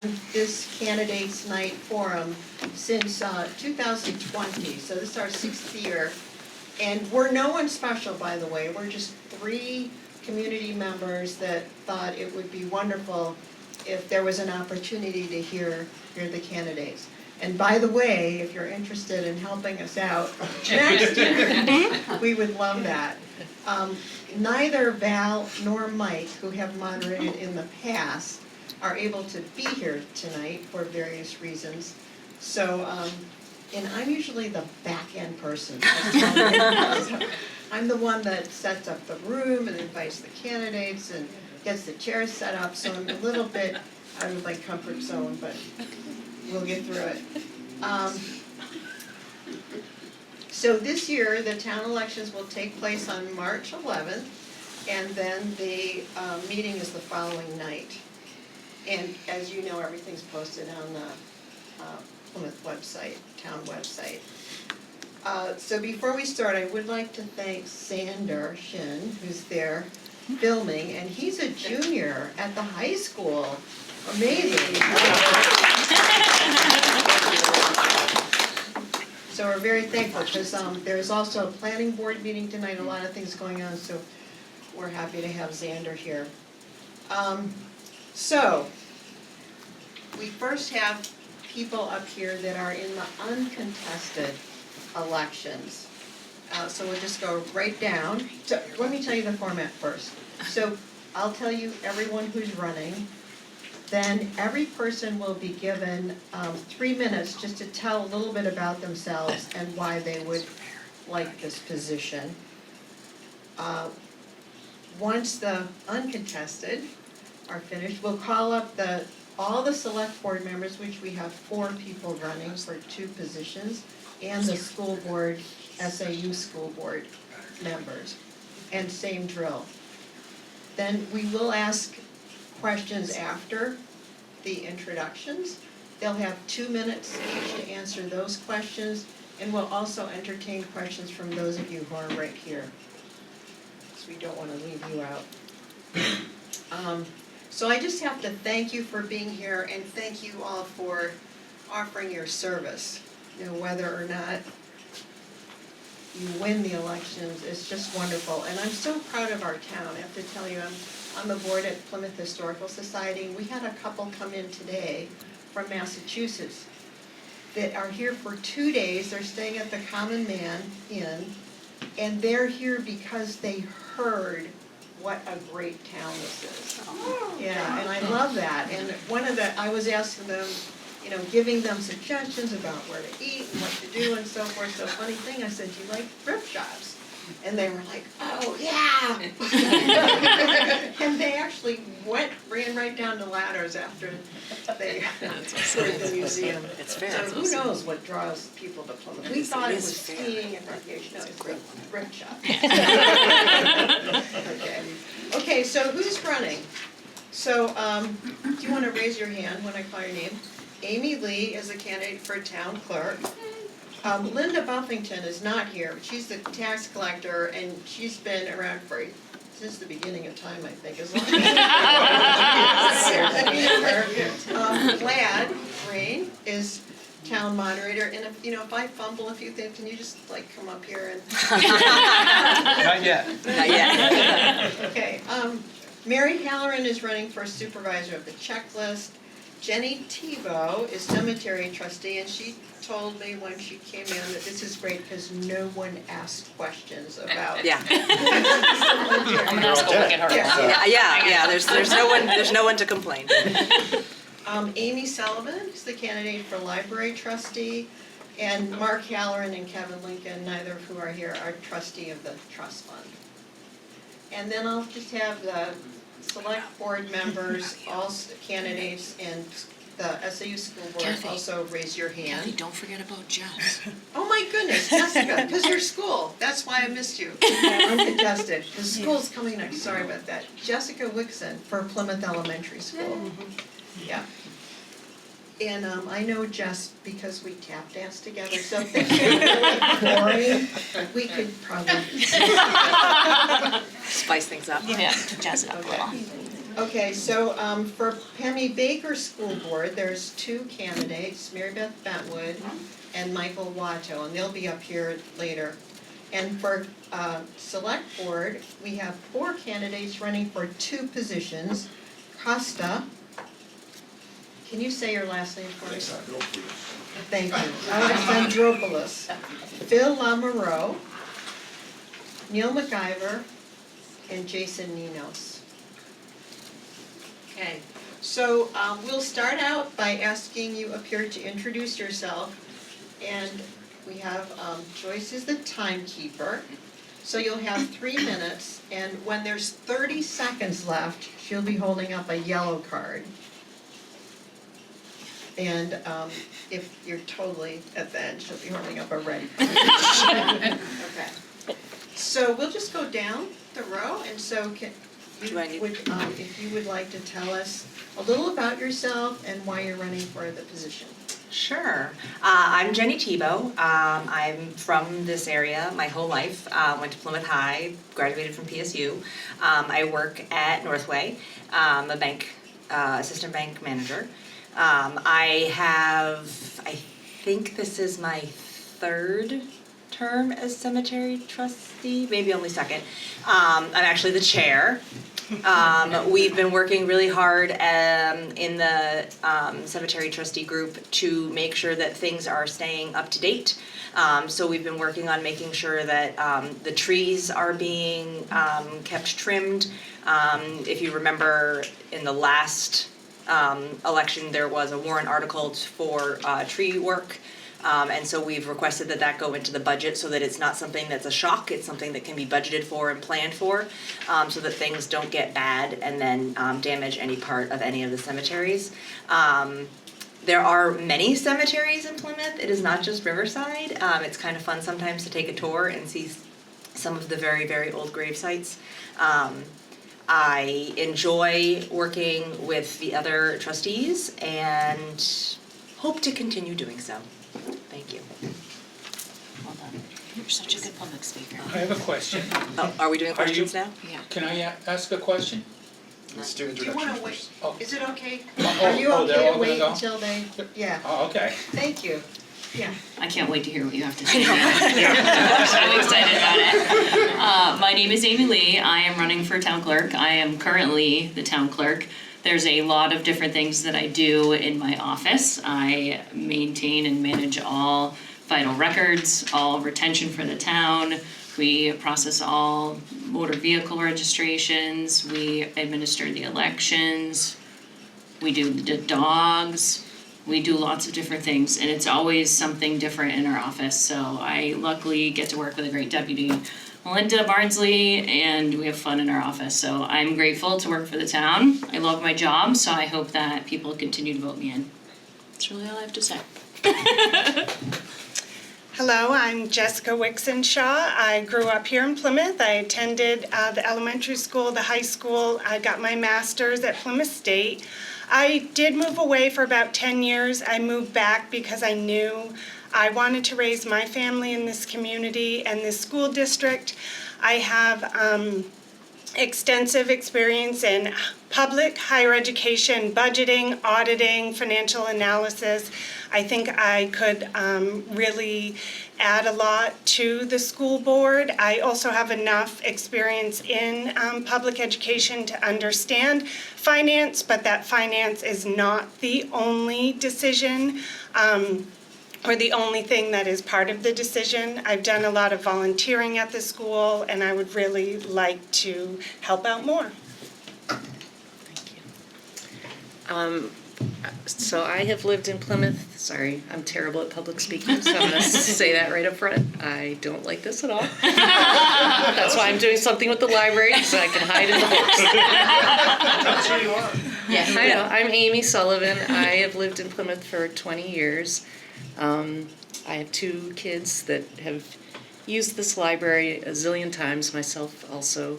this Candidates Night Forum since 2020, so this is our 6th year. And we're no one special, by the way. We're just 3 community members that thought it would be wonderful if there was an opportunity to hear the candidates. And by the way, if you're interested in helping us out next year, we would love that. Neither Val nor Mike, who have moderated in the past, are able to be here tonight for various reasons. So, and I'm usually the back-end person. I'm the one that sets up the room and invites the candidates and gets the chairs set up, so I'm a little bit out of my comfort zone, but we'll get through it. So this year, the town elections will take place on March 11th, and then the meeting is the following night. And as you know, everything's posted on the Plymouth website, town website. So before we start, I would like to thank Sander Shin, who's there filming, and he's a junior at the high school. Amazing. So we're very thankful because there's also a planning board meeting tonight, a lot of things going on, so we're happy to have Xander here. So we first have people up here that are in the uncontested elections. So we'll just go right down. So let me tell you the format first. So I'll tell you everyone who's running. Then every person will be given 3 minutes just to tell a little bit about themselves and why they would like this position. Once the uncontested are finished, we'll call up all the select board members, which we have 4 people running for 2 positions, and the school board, SAU school board members, and same drill. Then we will ask questions after the introductions. They'll have 2 minutes each to answer those questions, and we'll also entertain questions from those of you who are right here, because we don't want to leave you out. So I just have to thank you for being here, and thank you all for offering your service. You know, whether or not you win the elections, it's just wonderful. And I'm so proud of our town. I have to tell you, I'm on the board at Plymouth Historical Society, and we had a couple come in today from Massachusetts that are here for 2 days. They're staying at the Common Man Inn, and they're here because they heard what a great town this is. Yeah, and I love that. And I was asking them, you know, giving them suggestions about where to eat and what to do and so forth. So funny thing, I said, do you like thrift shops? And they were like, oh, yeah. And they actually ran right down the ladders after they toured the museum. It's fair. So who knows what draws people to Plymouth? We thought it was skiing and recreation. No, it's a thrift shop. Okay, so who's running? So do you want to raise your hand when I call your name? Amy Lee is a candidate for town clerk. Linda Buffington is not here, but she's the tax collector, and she's been around since the beginning of time, I think, as long as Glad Green is town moderator, and if I fumble a few things, can you just come up here and? Not yet. Not yet. Okay, Mary Halloran is running for supervisor of the checklist. Jenny Tebow is cemetery trustee, and she told me when she came in that this is great because no one asked questions about. Yeah. I'm gonna ask her. Yeah. There's no one to complain. Amy Sullivan is the candidate for library trustee, and Mark Halloran and Kevin Lincoln, neither of who are here, are trustee of the trust fund. And then I'll just have the select board members, all candidates, and the SAU school board Kathy. also raise your hand. Kathy, don't forget about Jess. Oh my goodness, Jessica, because your school, that's why I missed you. Uncontested, the school's coming next, sorry about that. Jessica Wixon for Plymouth Elementary School. Yeah. And I know Jess because we tap dance together, so if it's really boring, we could probably Spice things up. Yeah, jazz it up a little. Okay, so for Pemmy Baker School Board, there's 2 candidates, Mary Beth Bentwood and Michael Watto, and they'll be up here later. And for Select Board, we have 4 candidates running for 2 positions. Costa, can you say your last name for me? Thank you. Alexandropoulos. Phil Lamoureux, Neil McIver, and Jason Ninos. Okay, so we'll start out by asking you up here to introduce yourself. And we have Joyce is the timekeeper. So you'll have 3 minutes, and when there's 30 seconds left, she'll be holding up a yellow card. And if you're totally at the end, she'll be holding up a red card. Okay. So we'll just go down the row, and so if you would like to tell us a little about yourself and why you're running for the position. Sure. I'm Jenny Tebow. I'm from this area my whole life. Went to Plymouth High, graduated from PSU. I work at Northway. I'm a bank, assistant bank manager. I think this is my 3rd term as cemetery trustee, maybe only 2nd. I'm actually the chair. We've been working really hard in the cemetery trustee group to make sure that things are staying up to date. So we've been working on making sure that the trees are being kept trimmed. If you remember, in the last election, there was a warrant article for tree work. And so we've requested that that go into the budget so that it's not something that's a shock, it's something that can be budgeted for and planned for, so that things don't get bad and then damage any part of any of the cemeteries. There are many cemeteries in Plymouth. It is not just Riverside. It's kind of fun sometimes to take a tour and see some of the very, very old grave sites. I enjoy working with the other trustees and hope to continue doing so. Thank you. Well done. You're such a good public speaker. I have a question. Oh, are we doing questions now? Yeah. Can I ask a question? Let's do Do you want introductions to wait? first. Oh. Is it okay? Oh, Are you oh, they're okay all to gonna wait go? until they, yeah, Oh, okay. thank you. Yeah. I can't wait to hear what you have to say. I'm so excited about it. My name is Amy Lee. I am running for town clerk. I am currently the town clerk. There's a lot of different things that I do in my office. I maintain and manage all vital records, all retention for the town. We process all motor vehicle registrations. We administer the elections. We do the dogs. We do lots of different things, and it's always something different in our office. So I luckily get to work with a great deputy, Melinda Bardsley, and we have fun in our office. So I'm grateful to work for the town. I love my job, so I hope that people continue to vote me in. That's really all I have to say. Hello, I'm Jessica Wixenshaw. I grew up here in Plymouth. I attended the elementary school, the high school. I got my master's at Plymouth State. I did move away for about 10 years. I moved back because I knew I wanted to raise my family in this community and this school district. I have extensive experience in public higher education, budgeting, auditing, financial analysis. I think I could really add a lot to the school board. I also have enough experience in public education to understand finance, but that finance is not the only decision or the only thing that is part of the decision. I've done a lot of volunteering at the school, and I would really like to help out more. So I have lived in Plymouth. Sorry, I'm terrible at public speaking, so I'm going to say that right up front. I don't like this at all. That's why I'm doing something with the library, so I can hide in the books. That's who you are. Yeah, I know. I'm Amy Sullivan. I have lived in Plymouth for 20 years. I have 2 kids that have used this library a zillion times, myself also,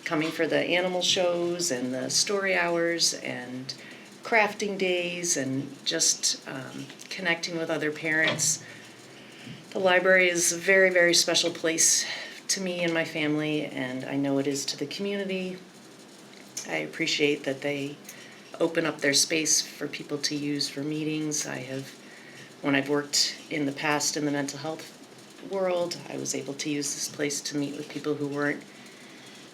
coming for the animal shows and the story hours and crafting days and just connecting with other parents. The library is a very, very special place to me and my family, and I know it is to the community. I appreciate that they open up their space for people to use for meetings. When I've worked in the past in the mental health world, I was able to use this place to meet with people who weren't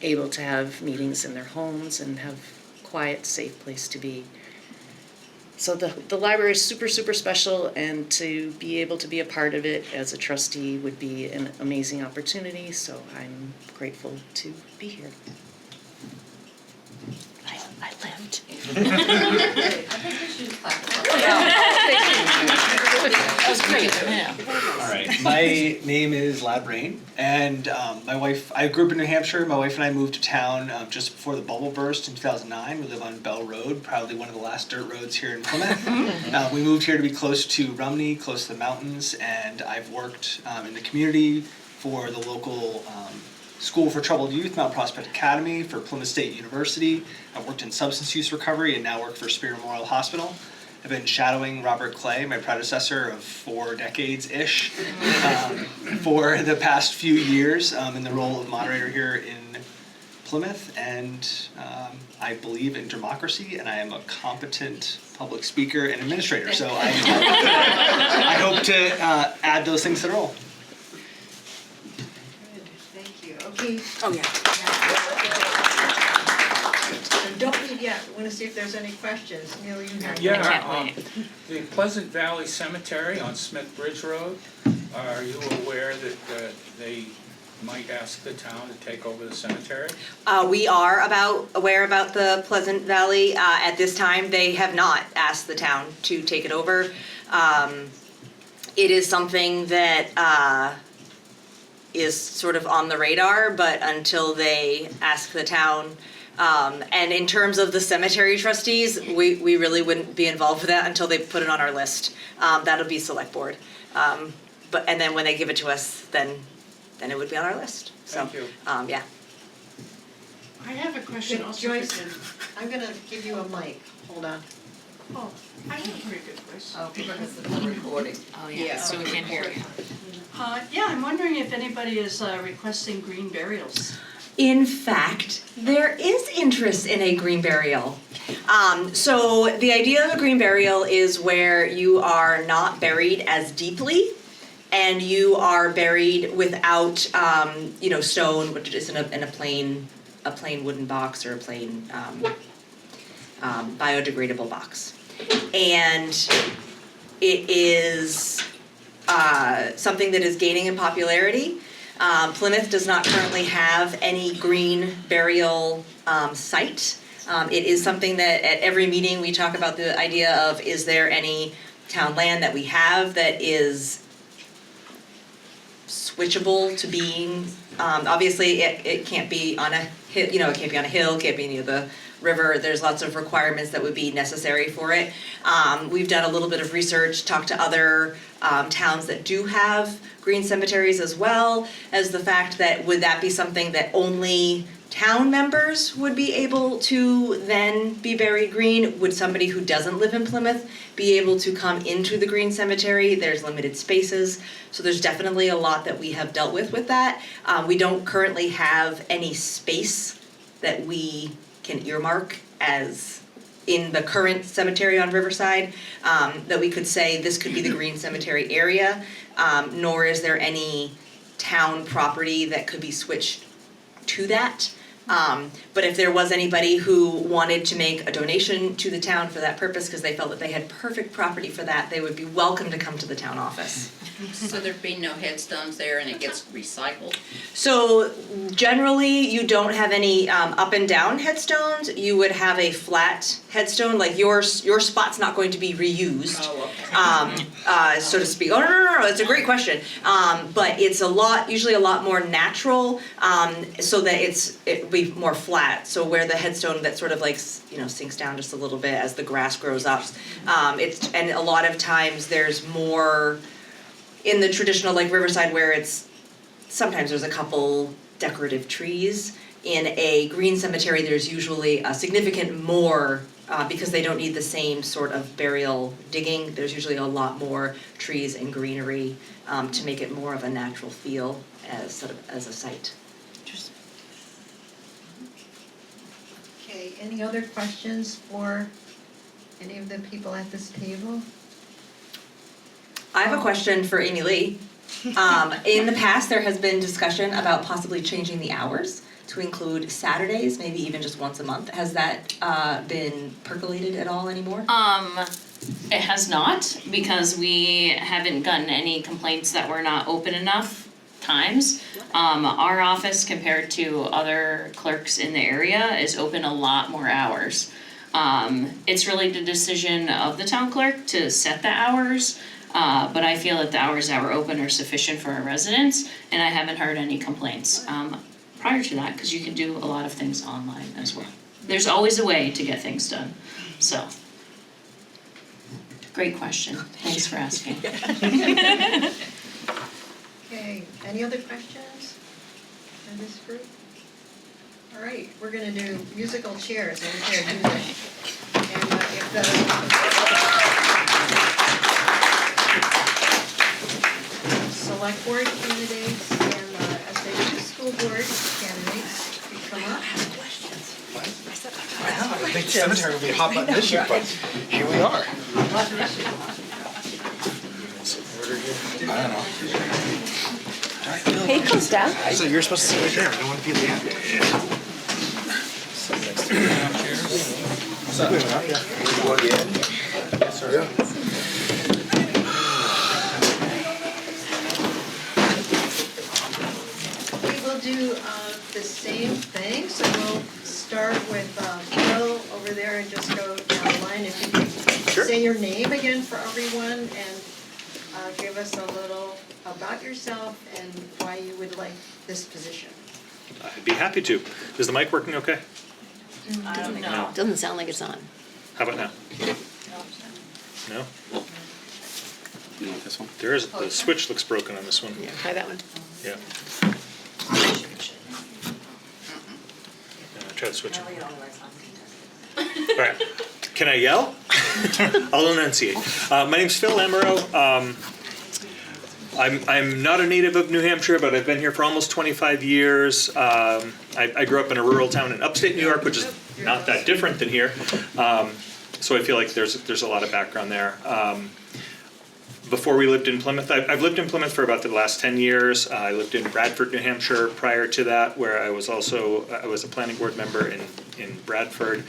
able to have meetings in their homes and have quiet, safe place to be. So the library is super, super special, and to be able to be a part of it as a trustee would be an amazing opportunity, so I'm grateful to be here. I lived. That was great. Yeah. All right, my name is Lad Rain, and my wife, I grew up in New Hampshire. My wife and I moved to town just before the bubble burst in 2009. We live on Bell Road, probably one of the last dirt roads here in Plymouth. We moved here to be close to Rumney, close to the mountains, and I've worked in the community for the local School for Troubled Youth, Mount Prospect Academy, for Plymouth State University. I've worked in substance use recovery and now work for Spear Memorial Hospital. I've been shadowing Robert Clay, my predecessor of 4 decades-ish, for the past few years in the role of moderator here in Plymouth, and I believe in democracy, and I am a competent public speaker and administrator, so I hope to add those things to the role. Good, thank you. Okay, Oh, yeah. so don't leave yet. We want to see if there's any questions. Neil, you have one. Yeah, the Pleasant Valley Cemetery on Smith Bridge Road, are you aware that they might ask the town to take over the cemetery? We are aware about the Pleasant Valley. At this time, they have not asked the town to take it over. It is something that is sort of on the radar, but until they ask the town. And in terms of the cemetery trustees, we really wouldn't be involved with that until they put it on our list. That'll be select board. And then when they give it to us, then it would be on our list. So, Thank you. yeah. I have a question also. Joyce, I'm gonna give you a mic. Hold on. Oh, I have a pretty good question. Oh, because the recording. Oh, Yeah. so we can hear you. Yeah, I'm wondering if anybody is requesting green burials. In fact, there is interest in a green burial. So the idea of a green burial is where you are not buried as deeply, and you are buried without, stone, which is in a plain wooden box or a plain biodegradable box. And it is something that is gaining in popularity. Plymouth does not currently have any green burial site. It is something that at every meeting we talk about the idea of, is there any town land that we have that is switchable to being, obviously it can't be on a hill, it can't be on a hill, can't be near the river. There's lots of requirements that would be necessary for it. We've done a little bit of research, talked to other towns that do have green cemeteries, as well as the fact that would that be something that only town members would be able to then be buried green? Would somebody who doesn't live in Plymouth be able to come into the green cemetery? There's limited spaces, so there's definitely a lot that we have dealt with that. We don't currently have any space that we can earmark as in the current cemetery on Riverside, that we could say this could be the green cemetery area, nor is there any town property that could be switched to that. But if there was anybody who wanted to make a donation to the town for that purpose, because they felt that they had perfect property for that, they would be welcome to come to the town office. So there'd be no headstones there and it gets recycled? So generally, you don't have any up and down headstones. You would have a flat headstone, like your spot's not going to be reused. Oh, okay. So to speak. Oh, no, it's a great question. But it's usually a lot more natural, so that it would be more flat. So where the headstone that sort of like, sinks down just a little bit as the grass grows up. And a lot of times there's more in the traditional like Riverside where sometimes there's a couple decorative trees. In a green cemetery, there's usually a significant more, because they don't need the same sort of burial digging. There's usually a lot more trees and greenery to make it more of a natural feel as a site. Okay, Okay, any other questions for any of the people at this table? I have a question for Amy Lee. In the past, there has been discussion about possibly changing the hours to include Saturdays, maybe even just once a month. Has that been percolated at all anymore? It has not, because we haven't gotten any complaints that we're not open enough times. Our office, compared to other clerks in the area, is open a lot more hours. It's really the decision of the town clerk to set the hours, but I feel that the hours that we're open are sufficient for our residents, and I haven't heard any complaints prior to that, because you can do a lot of things online as well. There's always a way to get things done, so. Great question, thanks for asking. Okay, any other questions for this group? All right, we're gonna do musical chairs, and we're gonna do that. And if the select board candidates and SAU school board candidates could come up. I know, I think cemetery would be a hot button issue, but here we are. I don't know. Hey, comes down. So you're supposed to sit right there, I don't want to be at the end. We will do the same thing, so we'll start with Bill over there and just go down the line. If you could say your name again for everyone and give us a little about yourself and why you would like this position. I'd be happy to. Is the mic working okay? I don't know. Doesn't sound like it's on. How about now? No? You want this one? There is, the switch looks broken on this one. Yeah, try that one. Yeah. Try the switch. All right. Can I yell? I'll enunciate. My name's Phil Lamoureux. I'm not a native of New Hampshire, but I've been here for almost 25 years. I grew up in a rural town in upstate New York, which is not that different than here. So I feel like there's a lot of background there. Before we lived in Plymouth, I've lived in Plymouth for about the last 10 years. I lived in Bradford, New Hampshire prior to that, where I was a planning board member in Bradford.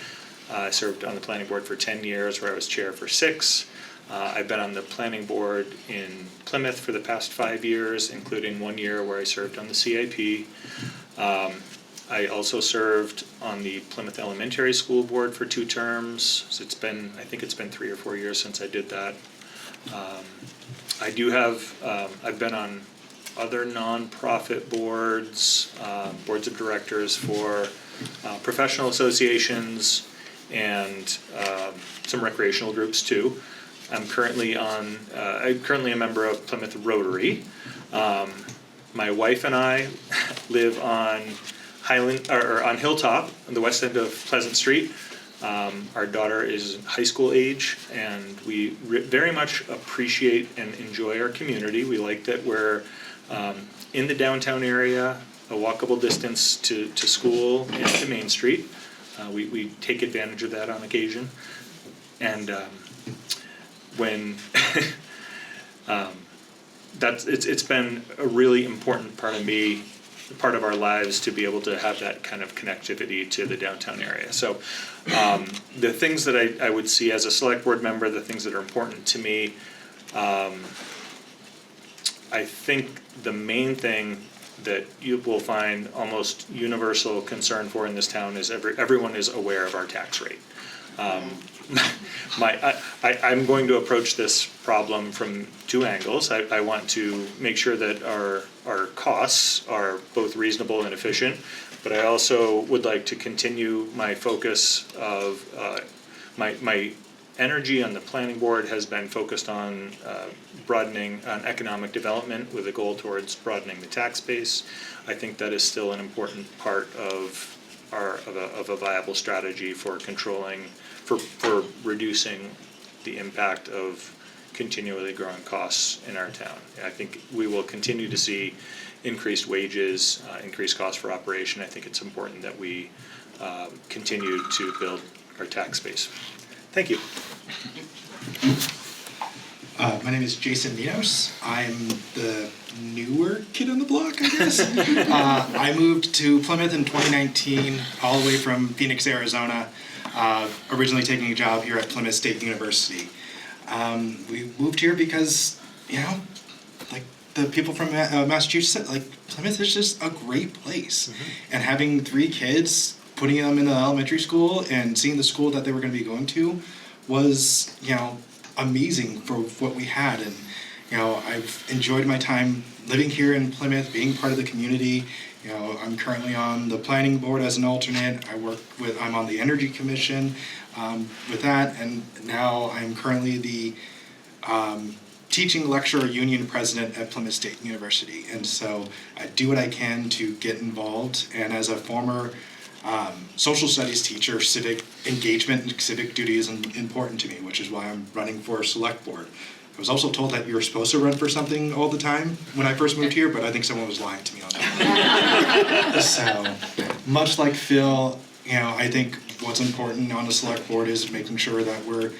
I served on the planning board for 10 years, where I was chair for 6. I've been on the planning board in Plymouth for the past 5 years, including 1 year where I served on the CIP. I also served on the Plymouth Elementary School Board for 2 terms. So I think it's been 3 or 4 years since I did that. I do have, I've been on other nonprofit boards, boards of directors for professional associations and some recreational groups too. I'm currently a member of Plymouth Rotary. My wife and I live on on Hilltop, on the west end of Pleasant Street. Our daughter is high school age, and we very much appreciate and enjoy our community. We like that we're in the downtown area, a walkable distance to school and to Main Street. We take advantage of that on occasion. And when it's been a really important part of our lives to be able to have that kind of connectivity to the downtown area. So the things that I would see as a select board member, the things that are important to me, I think the main thing that you will find almost universal concern for in this town is everyone is aware of our tax rate. I'm going to approach this problem from 2 angles. I want to make sure that our costs are both reasonable and efficient, but I also would like to continue my focus of my energy on the planning board has been focused on broadening on economic development with a goal towards broadening the tax base. I think that is still an important part of a viable strategy for controlling, for reducing the impact of continually growing costs in our town. I think we will continue to see increased wages, increased costs for operation. I think it's important that we continue to build our tax base. Thank you. My name is Jason Minos. I'm the newer kid on the block, I guess. I moved to Plymouth in 2019, all the way from Phoenix, Arizona, originally taking a job here at Plymouth State University. We moved here because, like the people from Massachusetts said, like Plymouth is just a great place. And having 3 kids, putting them in the elementary school and seeing the school that they were going to be going to was, amazing for what we had. And I've enjoyed my time living here in Plymouth, being part of the community. I'm currently on the planning board as an alternate. I'm on the Energy Commission with that, and now I'm currently the teaching lecturer union president at Plymouth State University. And so I do what I can to get involved, and as a former social studies teacher, civic engagement and civic duty is important to me, which is why I'm running for select board. I was also told that you were supposed to run for something all the time when I first moved here, but I think someone was lying to me on that. So, much like Phil, I think what's important on the select board is making sure that we're,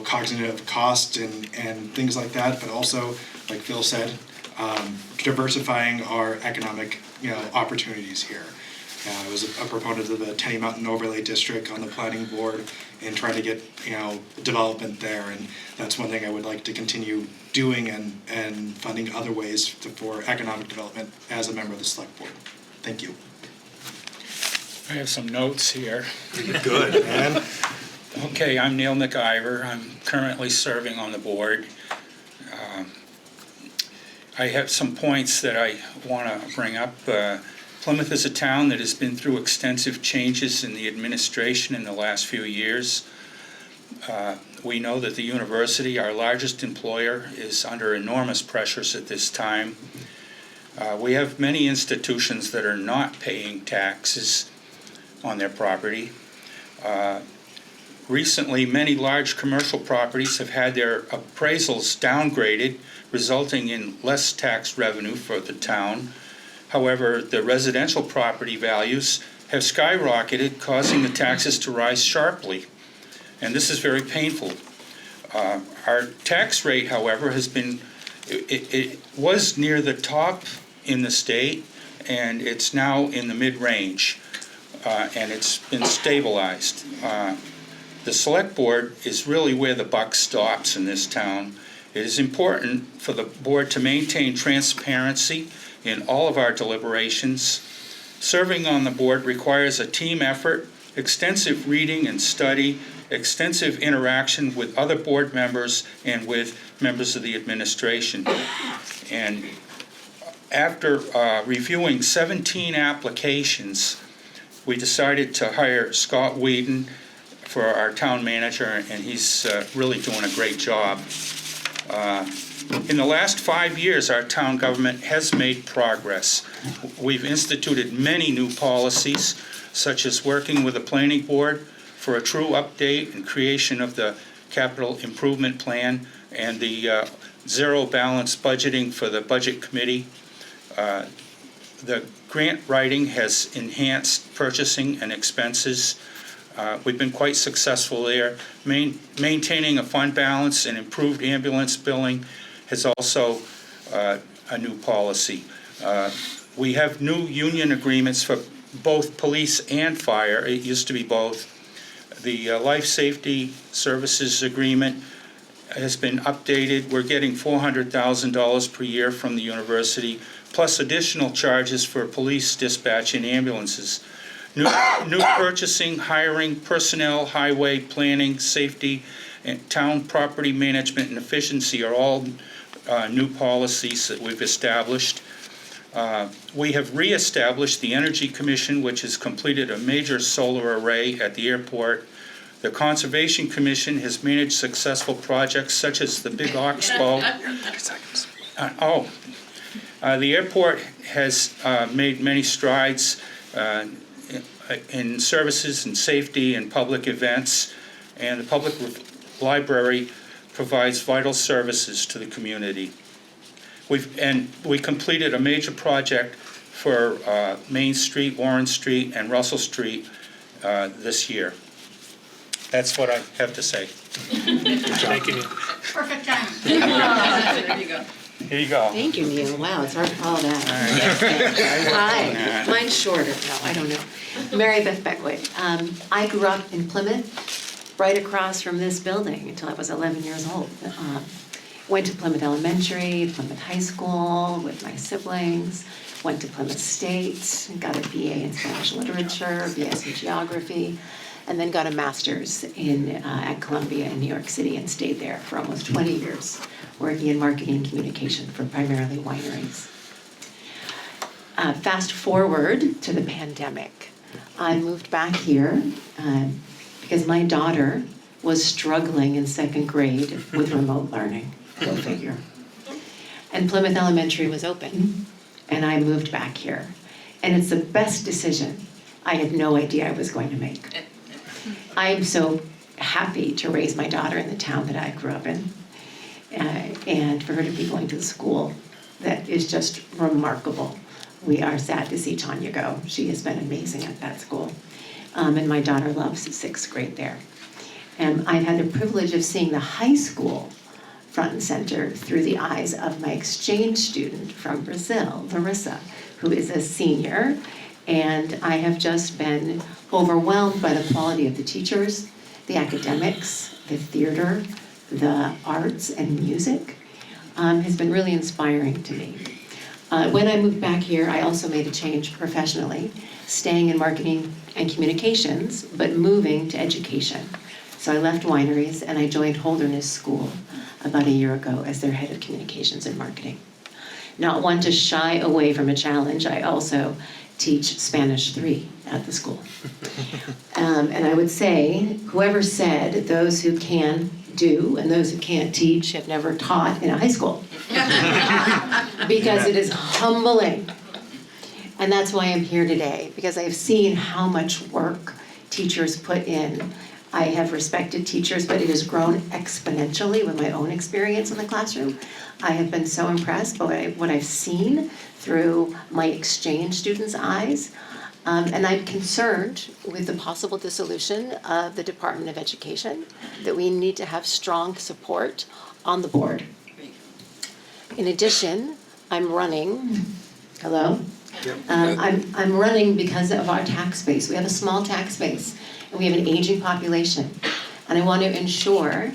cognizant of cost and things like that, but also, like Phil said, diversifying our economic, opportunities here. I was a proponent of the Tenny Mountain Overlay District on the planning board and trying to get, development there. And that's one thing I would like to continue doing and funding other ways for economic development as a member of the select board. Thank you. I have some notes here. Good, man. Okay, I'm Neil McIver. I'm currently serving on the board. I have some points that I want to bring up. Plymouth is a town that has been through extensive changes in the administration in the last few years. We know that the university, our largest employer, is under enormous pressures at this time. We have many institutions that are not paying taxes on their property. Recently, many large commercial properties have had their appraisals downgraded, resulting in less tax revenue for the town. However, the residential property values have skyrocketed, causing the taxes to rise sharply. And this is very painful. Our tax rate, however, has been, it was near the top in the state, and it's now in the mid-range, and it's been stabilized. The select board is really where the buck stops in this town. It is important for the board to maintain transparency in all of our deliberations. Serving on the board requires a team effort, extensive reading and study, extensive interaction with other board members and with members of the administration. And after reviewing 17 applications, we decided to hire Scott Whedon for our town manager, and he's really doing a great job. In the last 5 years, our town government has made progress. We've instituted many new policies, such as working with the planning board for a true update and creation of the capital improvement plan and the zero balance budgeting for the budget committee. The grant writing has enhanced purchasing and expenses. We've been quite successful there. Maintaining a fund balance and improved ambulance billing is also a new policy. We have new union agreements for both police and fire. It used to be both. The life safety services agreement has been updated. We're getting $400,000 per year from the university, plus additional charges for police dispatch and ambulances. New purchasing, hiring, personnel, highway, planning, safety, and town property management and efficiency are all new policies that we've established. We have reestablished the Energy Commission, which has completed a major solar array at the airport. The Conservation Commission has managed successful projects such as the Big Oxbow. 30 seconds. The airport has made many strides in services and safety and public events, and the public library provides vital services to the community. We completed a major project for Main Street, Warren Street, and Russell Street this year. That's what I have to say. Thank you. Perfect time. There you go. Here you go. Thank you, Neil. Wow, it's hard to follow that. Hi, mine's shorter. No, I don't know. Mary Beth Beckwith. I grew up in Plymouth, right across from this building until I was 11 years old. Went to Plymouth Elementary, Plymouth High School with my siblings. Went to Plymouth State, got a BA in Spanish Literature, BS in Geography, and then got a master's at Columbia in New York City and stayed there for almost 20 years, working in marketing and communication for primarily wineries. Fast forward to the pandemic. I moved back here because my daughter was struggling in second grade with remote learning, go figure. And Plymouth Elementary was open, and I moved back here. And it's the best decision I had no idea I was going to make. I'm so happy to raise my daughter in the town that I grew up in, and for her to be going to the school that is just remarkable. We are sad to see Tanya go. She has been amazing at that school. And my daughter loves sixth grade there. And I've had the privilege of seeing the high school front and center through the eyes of my exchange student from Brazil, Larissa, who is a senior. And I have just been overwhelmed by the quality of the teachers, the academics, the theater, the arts and music. Has been really inspiring to me. When I moved back here, I also made a change professionally, staying in marketing and communications, but moving to education. So I left wineries and I joined Holderness School about a year ago as their head of communications and marketing. Not one to shy away from a challenge, I also teach Spanish 3 at the school. And I would say, whoever said those who can do and those who can't teach have never taught in a high school. Because it is humbling. And that's why I'm here today, because I've seen how much work teachers put in. I have respected teachers, but it has grown exponentially with my own experience in the classroom. I have been so impressed by what I've seen through my exchange students' eyes. And I'm concerned with the possible dissolution of the Department of Education, that we need to have strong support on the board. In addition, I'm running, hello? Yep. I'm running because of our tax base. We have a small tax base, and we have an aging population. And I want to ensure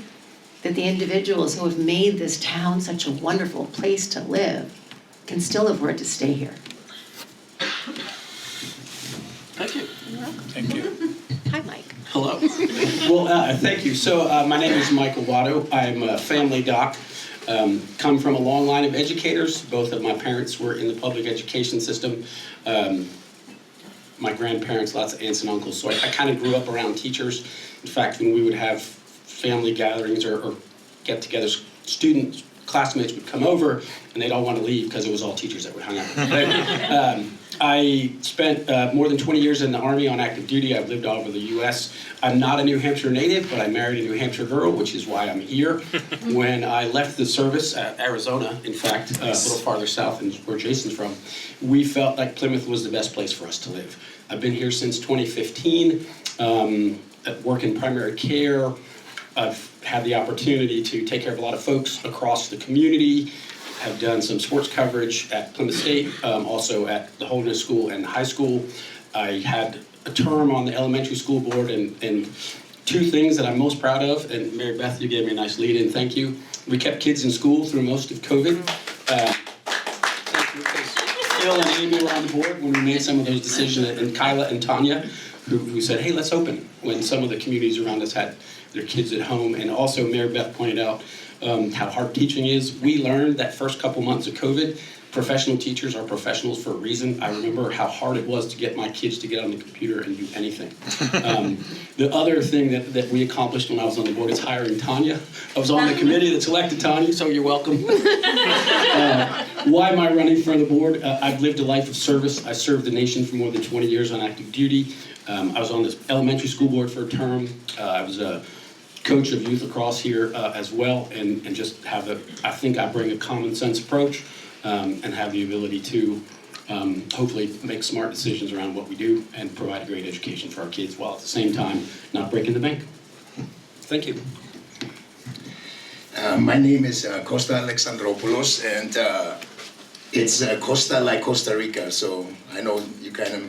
that the individuals who have made this town such a wonderful place to live can still afford to stay here. Thank you. Thank you. Hi, Mike. Hello. Well, thank you. So my name is Michael Watto. I'm a family doc. Come from a long line of educators. Both of my parents were in the public education system. My grandparents, lots of aunts and uncles. So I kind of grew up around teachers. In fact, when we would have family gatherings or get-togethers, students, classmates would come over, and they'd all want to leave because it was all teachers that would hang out. I spent more than 20 years in the Army on active duty. I've lived all over the U.S. I'm not a New Hampshire native, but I married a New Hampshire girl, which is why I'm here. When I left the service, Arizona, in fact, a little farther south than where Jason's from, we felt like Plymouth was the best place for us to live. I've been here since 2015. I work in primary care. I've had the opportunity to take care of a lot of folks across the community. Have done some sports coverage at Plymouth State, also at the Holderness School and high school. I had a term on the elementary school board, and two things that I'm most proud of, and Mary Beth, you gave me a nice lead in, thank you. We kept kids in school through most of COVID. Thank you, because Phil and Amy were on the board when we made some of those decisions, and Kyla and Tanya, who said, hey, let's open, when some of the communities around us had their kids at home. And also Mary Beth pointed out how hard teaching is. We learned that first couple months of COVID, professional teachers are professionals for a reason. I remember how hard it was to get my kids to get on the computer and do anything. The other thing that we accomplished when I was on the board is hiring Tanya. I was on the committee that selected Tanya, so you're welcome. Why am I running for the board? I've lived a life of service. I served the nation for more than 20 years on active duty. I was on this elementary school board for a term. I was a coach of youth lacrosse here as well, and just have I think I bring a common sense approach and have the ability to hopefully make smart decisions around what we do and provide a great education for our kids while at the same time not breaking the bank. Thank you. My name is Costa Alexandropoulos, and it's Costa like Costa Rica, so I know you kind of,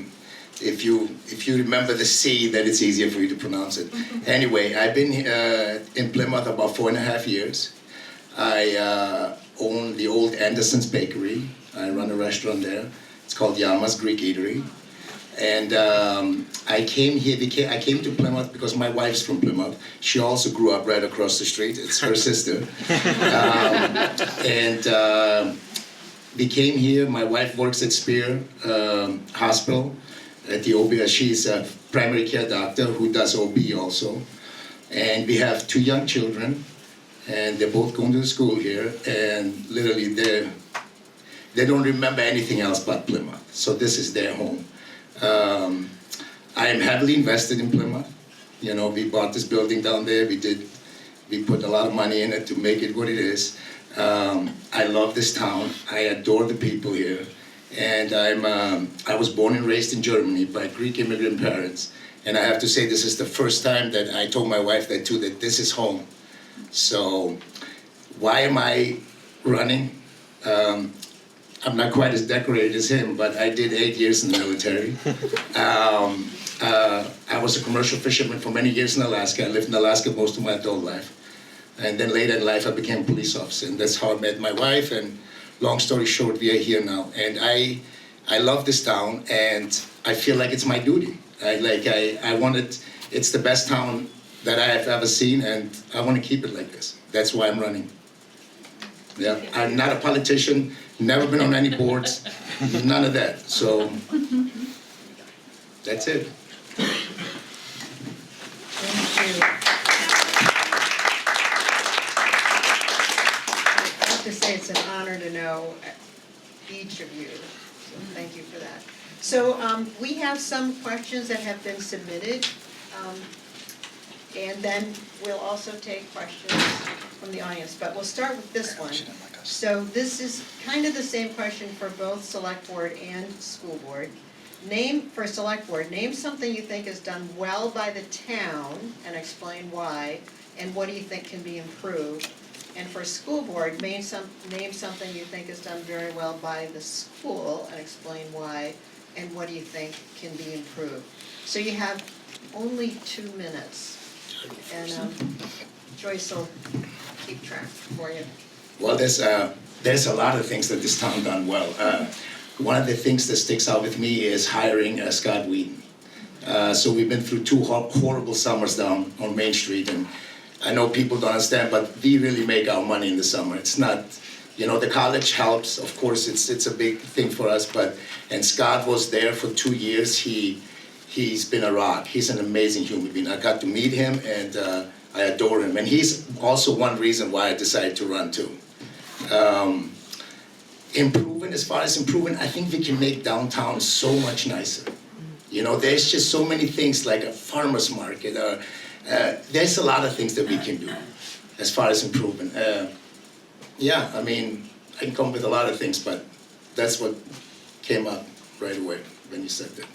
if you remember the C, then it's easier for you to pronounce it. Anyway, I've been in Plymouth about 4.5 years. I own the old Anderson's Bakery. I run a restaurant there. It's called Yama's Greek Eatery. And I came to Plymouth because my wife's from Plymouth. She also grew up right across the street. It's her sister. We came here. My wife works at Spear Hospital at the OB. She's a primary care doctor who does OB also. And we have 2 young children, and they're both going to school here. And literally, they don't remember anything else but Plymouth. So this is their home. I am heavily invested in Plymouth. You know, we bought this building down there. We put a lot of money in it to make it what it is. I love this town. I adore the people here. And I was born and raised in Germany by Greek immigrant parents. And I have to say, this is the first time that I told my wife that too, that this is home. So why am I running? I'm not quite as decorated as him, but I did 8 years in the military. I was a commercial fisherman for many years in Alaska. I lived in Alaska most of my adult life. And then later in life, I became a police officer. And that's how I met my wife. And long story short, we are here now. And I love this town, and I feel like it's my duty. It's the best town that I have ever seen, and I want to keep it like this. That's why I'm running. Yeah, I'm not a politician, never been on any boards, none of that. So that's it. Thank you. I have to say it's an honor to know each of you, so thank you for that. So we have some questions that have been submitted, and then we'll also take questions from the audience, but we'll start with this one. So this is kind of the same question for both select board and school board. For select board, name something you think is done well by the town and explain why, and what do you think can be improved? And for school board, name something you think is done very well by the school and explain why, and what do you think can be improved? So you have only 2 minutes, and Joyce will keep track for you. Well, there's a lot of things that this town done well. One of the things that sticks out with me is hiring Scott Whedon. So we've been through 2 horrible summers down on Main Street, and I know people don't understand, but we really make our money in the summer. It's not, the college helps. Of course, it's a big thing for us, and Scott was there for 2 years. He's been a rock. He's an amazing human being. I got to meet him, and I adore him. And he's also one reason why I decided to run too. As far as improving, I think we can make downtown so much nicer. There's just so many things like a farmer's market. There's a lot of things that we can do as far as improvement. I can come up with a lot of things, but that's what came up right away when you said that.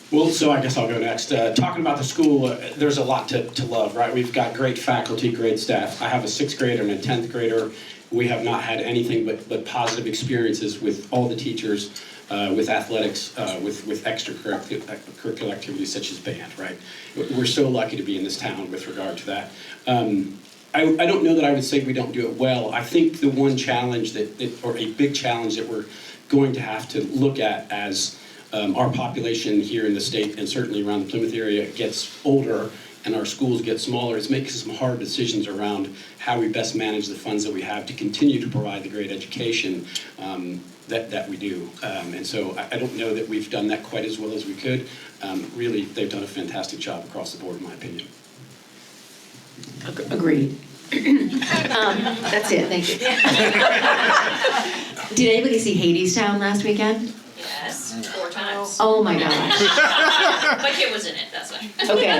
Well, so I guess I'll go next. Talking about the school, there's a lot to love, right? We've got great faculty, great staff. I have a 6th grader and a 10th grader. We have not had anything but positive experiences with all the teachers, with athletics, with extracurricular activities such as band, right? We're so lucky to be in this town with regard to that. I don't know that I would say we don't do it well. I think the one challenge or a big challenge that we're going to have to look at as our population here in the state and certainly around the Plymouth area gets older and our schools get smaller, it's making some hard decisions around how we best manage the funds that we have to continue to provide the great education that we do. And so I don't know that we've done that quite as well as we could. Really, they've done a fantastic job across the board, in my opinion. Agreed. That's it, thank you. Did anybody see Hadestown last weekend? Yes, 4 times. Oh my gosh. My kid was in it, that's why. Okay.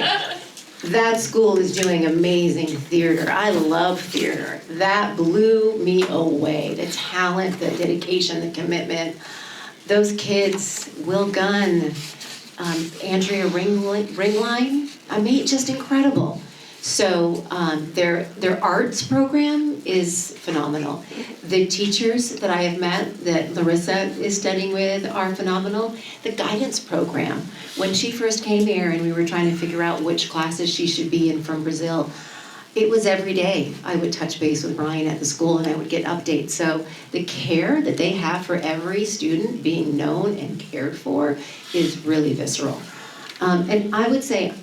That school is doing amazing theater. I love theater. That blew me away. The talent, the dedication, the commitment. Those kids, Will Gunn, Andrea Ringline, I mean, just incredible. So their arts program is phenomenal. The teachers that I have met, that Larissa is studying with, are phenomenal. The guidance program, when she first came here and we were trying to figure out which classes she should be in from Brazil, it was every day I would touch base with Brian at the school and I would get updates. So the care that they have for every student being known and cared for is really visceral. And I would say,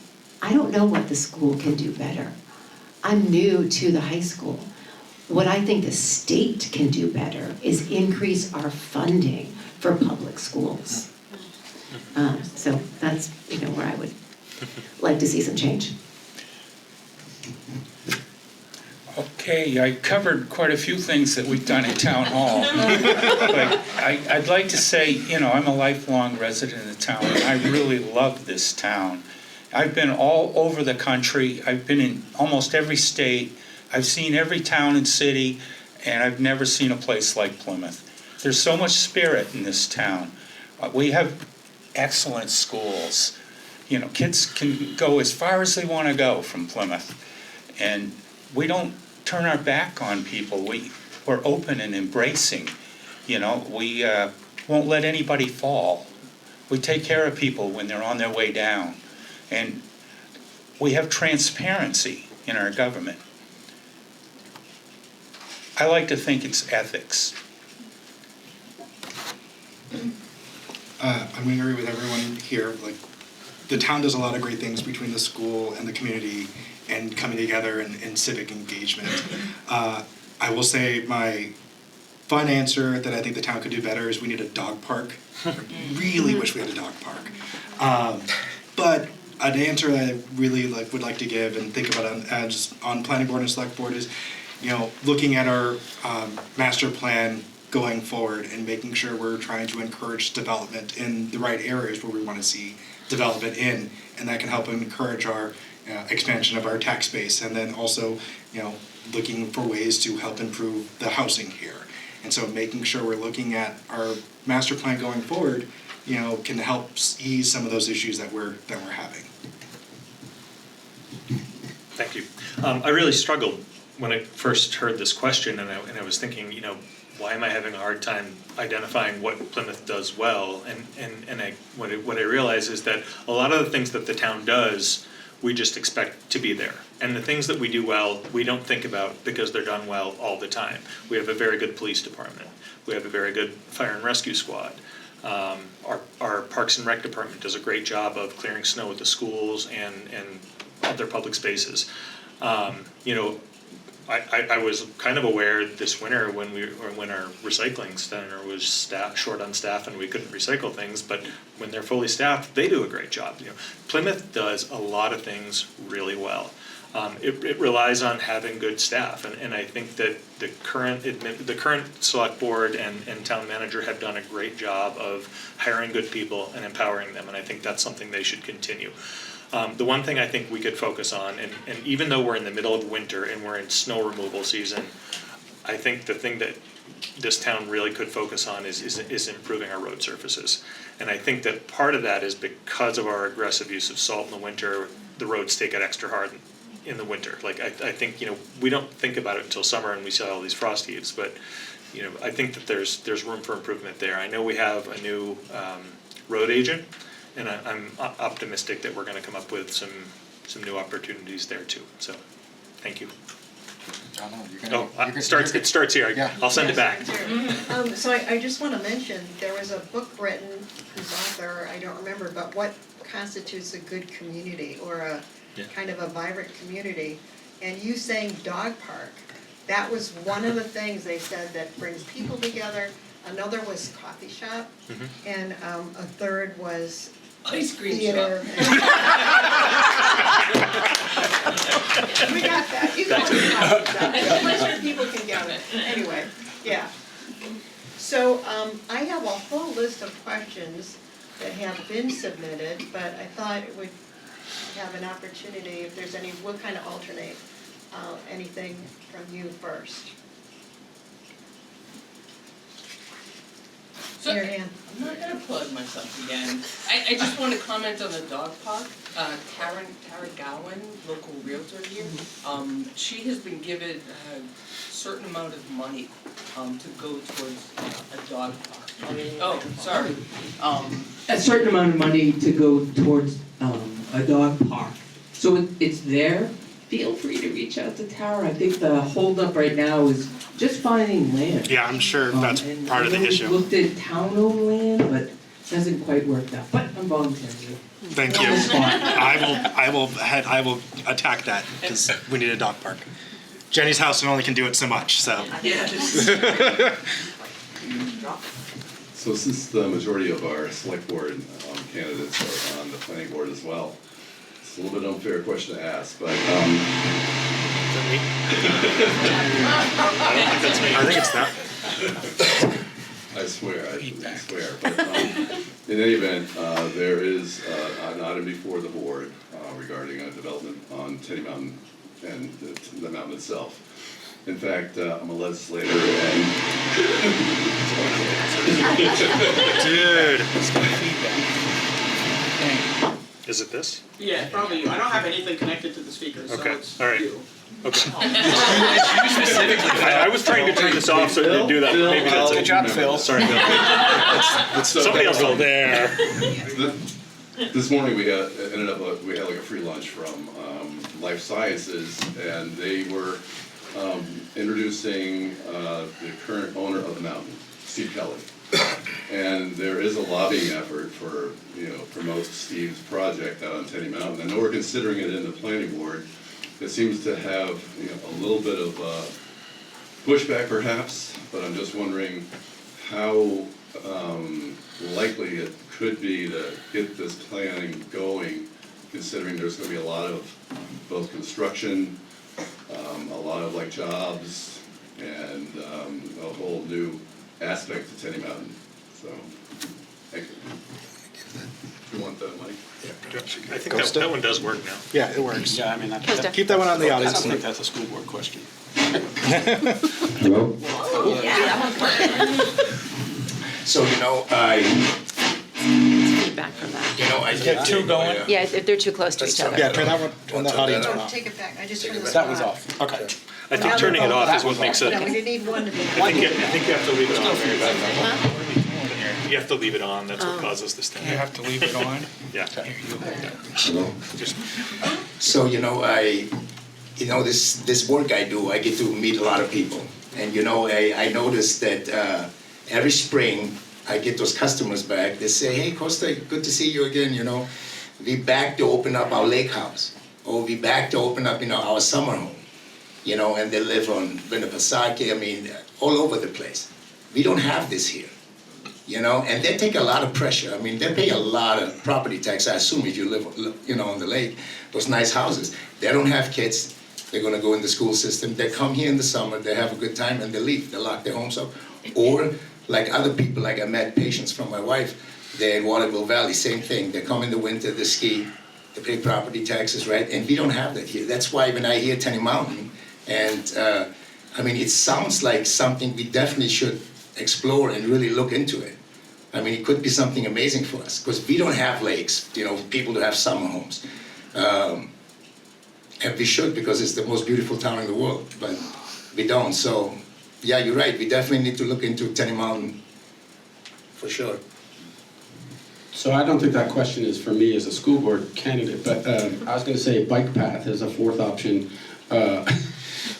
I don't know what the school can do better. I'm new to the high school. What I think the state can do better is increase our funding for public schools. So that's where I would like to see some change. Okay, I covered quite a few things that we've done in town hall. But I'd like to say, I'm a lifelong resident of the town, and I really love this town. I've been all over the country. I've been in almost every state. I've seen every town and city, and I've never seen a place like Plymouth. There's so much spirit in this town. We have excellent schools. Kids can go as far as they want to go from Plymouth. And we don't turn our back on people. We're open and embracing. We won't let anybody fall. We take care of people when they're on their way down. And we have transparency in our government. I like to think it's ethics. I'm going to agree with everyone here. The town does a lot of great things between the school and the community and coming together in civic engagement. I will say my fun answer that I think the town could do better is we need a dog park. I really wish we had a dog park. But an answer that I really would like to give and think about on planning board and select board is, looking at our master plan going forward and making sure we're trying to encourage development in the right areas where we want to see development in, and that can help encourage our expansion of our tax base, and then also, looking for ways to help improve the housing here. And so making sure we're looking at our master plan going forward, can help ease some of those issues that we're having. Thank you. I really struggled when I first heard this question, and I was thinking, why am I having a hard time identifying what Plymouth does well? And what I realize is that a lot of the things that the town does, we just expect to be there. And the things that we do well, we don't think about because they're done well all the time. We have a very good police department. We have a very good fire and rescue squad. Our Parks and Rec department does a great job of clearing snow at the schools and other public spaces. I was kind of aware this winter when our recycling center was short on staff and we couldn't recycle things, but when they're fully staffed, they do a great job. Plymouth does a lot of things really well. It relies on having good staff, and I think that the current select board and town manager have done a great job of hiring good people and empowering them, and I think that's something they should continue. The one thing I think we could focus on, and even though we're in the middle of winter and we're in snow removal season, I think the thing that this town really could focus on is improving our road surfaces. And I think that part of that is because of our aggressive use of salt in the winter, the roads take it extra hard in the winter. I think, we don't think about it until summer and we see all these frost heaves, but, I think that there's room for improvement there. I know we have a new road agent, and I'm optimistic that we're gonna come up with some new opportunities there too, so, thank you. It starts here, I'll send it back. So I just want to mention, there was a book written, whose author, I don't remember, but what constitutes a good community or a kind of a vibrant community? And you saying dog park, that was one of the things they said that brings people together. Another was coffee shop, and a third was ice cream theater. We got that. You got it. It's a place where people can gather. Anyway, yeah. So I have a whole list of questions that have been submitted, but I thought it would have an opportunity, if there's any, we'll kind of alternate, anything from you first. So, Mary Ann. I'm not gonna plug myself again. I just want to comment on the dog park. Tara Gowan, local realtor here, she has been given a certain amount of money to go towards a dog park. Oh, sorry. A certain amount of money to go towards a dog park. So it's there. Feel free to reach out to Tara. I think the holdup right now is just finding land. Yeah, I'm sure that's And part of the I know issue. we've looked at town-owned land, but it hasn't quite worked out. But I'm volunteering. Thank you. On the spot. I will attack that because we need a dog park. Jenny's house only can do it so much, so. So since the majority of our select board candidates are on the planning board as well, it's a little bit unfair question to ask, but I think it's that. I swear, I swear. But in any event, there is an item before the board regarding a development on Teddy Mountain and the mountain itself. In fact, I'm a legislator and... Dude. Is it this? Yeah, probably you. I don't have anything connected to the speaker, so Okay, it's all right. you. Okay. I was trying to turn this off so it didn't do that. Phil, Maybe that's it. Good job, Phil. Sorry, Phil. Somebody else go there. This morning we ended up we had like a free lunch from Life Sciences, and they were introducing the current owner of the mountain, Steve Kelly. And there is a lobbying effort for, promote Steve's project out on Teddy Mountain. I know we're considering it in the planning board. It seems to have, a little bit of pushback perhaps, but I'm just wondering how likely it could be to get this planning going, considering there's gonna be a lot of both construction, a lot of like jobs, and a whole new aspect to Teddy Mountain. So, thank you. You want that, Mike? I think that one does work now. Yeah, it works. Yeah, I mean, Keep that one on the I audience. don't think that's a school board question. Hello? So, Feedback from that. I Get two going. Yeah, if they're too close to each other. Yeah, turn that one on the audience one Oh, off. take it back, I just turned this That one's on. off. Okay. I think turning it off is what makes it. No, we didn't need one to be. I think you have to leave it on. You have to leave it on. That's what causes this thing. You have to leave it on? Yeah. Hello? So, this work I do, I get to meet a lot of people. And, I noticed that every spring, I get those customers back. They say, hey, Costa, good to see you again, We back to open up our lake house. Or we back to open up, our summer home. And they live on Winnipesaukee, all over the place. We don't have this here. And they take a lot of pressure. They pay a lot of property tax, I assume, if you live, on the lake, those nice houses. They don't have kids. They're gonna go in the school system. They come here in the summer, they have a good time, and they leave. They lock their homes up. Or, like other people, like I met patients from my wife, they're in Waterville Valley, same thing. They come in the winter, they ski, they pay property taxes, right? And we don't have that here. That's why when I hear Teddy Mountain, and it sounds like something we definitely should explore and really look into it. It could be something amazing for us, because we don't have lakes, people who have summer homes. And we should, because it's the most beautiful town in the world, but we don't. So, yeah, you're right, we definitely need to look into Teddy Mountain, for sure. So I don't think that question is for me as a school board candidate, but I was going to say bike path is a fourth option.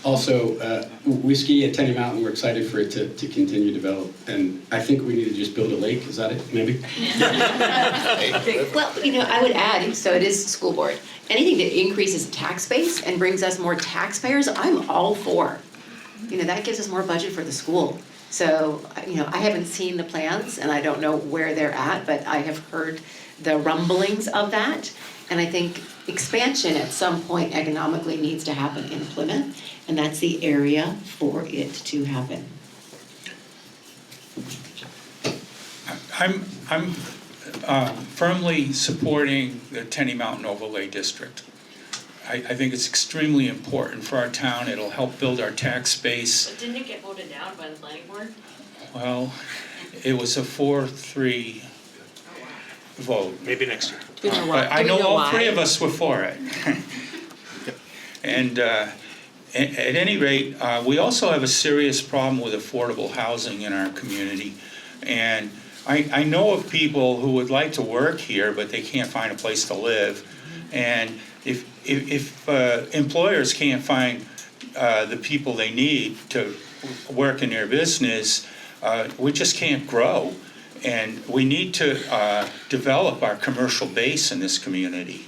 Also, we ski at Teddy Mountain. We're excited for it to continue to develop, and I think we need to just build a lake. Is that it? Maybe. Well, I would add, so it is school board. Anything that increases tax base and brings us more taxpayers, I'm all for. That gives us more budget for the school. So, I haven't seen the plans and I don't know where they're at, but I have heard the rumblings of that. And I think expansion at some point economically needs to happen in Plymouth, and that's the area for it to happen. firmly supporting the Tenny Mountain Overlay District. I think it's extremely important for our town. It'll help build our tax base. But didn't it get voted down by the planning board? Well, it was a 4-3 vote. Maybe next year. But I know all three of us were for it. And at any rate, we also have a serious problem with affordable housing in our community. And I know of people who would like to work here, but they can't find a place to live. And if employers can't find the people they need to work in their business, we just can't grow. And we need to develop our commercial base in this community.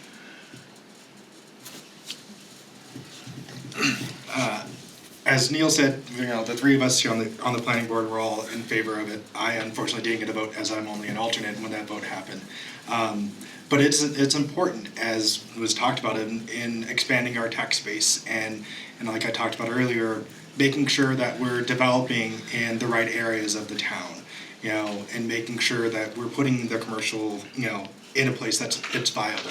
As Neil said, the three of us here on the planning board were all in favor of it. I unfortunately didn't get a vote, as I'm only an alternate when that vote happened. But it's important, as was talked about, in expanding our tax base and like I talked about earlier, making sure that we're developing in the right areas of the town, and making sure that we're putting the commercial, in a place that's viable.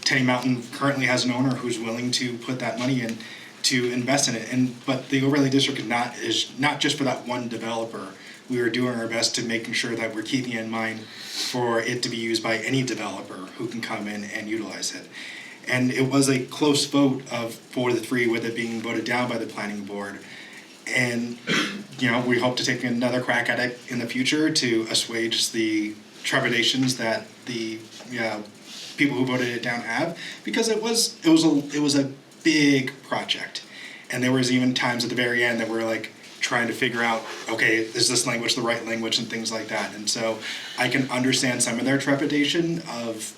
Tenny Mountain currently has an owner who's willing to put that money in to invest in it, but the overlay district is not just for that one developer. We are doing our best to making sure that we're keeping in mind for it to be used by any developer who can come in and utilize it. And it was a close vote of 4-3 with it being voted down by the planning board. And we hope to take another crack at it in the future to assuage the trepidations that the people who voted it down have, because it was a big project, and there was even times at the very end that we're like trying to figure out, okay, is this language the right language and things like that. And so I can understand some of their trepidation of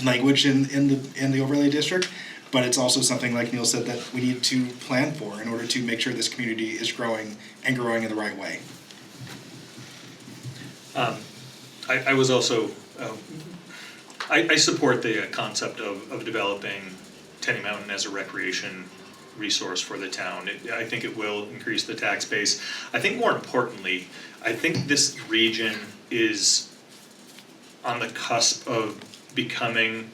language in the overlay district, but it's also something, like Neil said, that we need to plan for in order to make sure this community is growing and growing in the right way. I was also I support the concept of developing Tenny Mountain as a recreation resource for the town. I think it will increase the tax base. I think more importantly, I think this region is on the cusp of becoming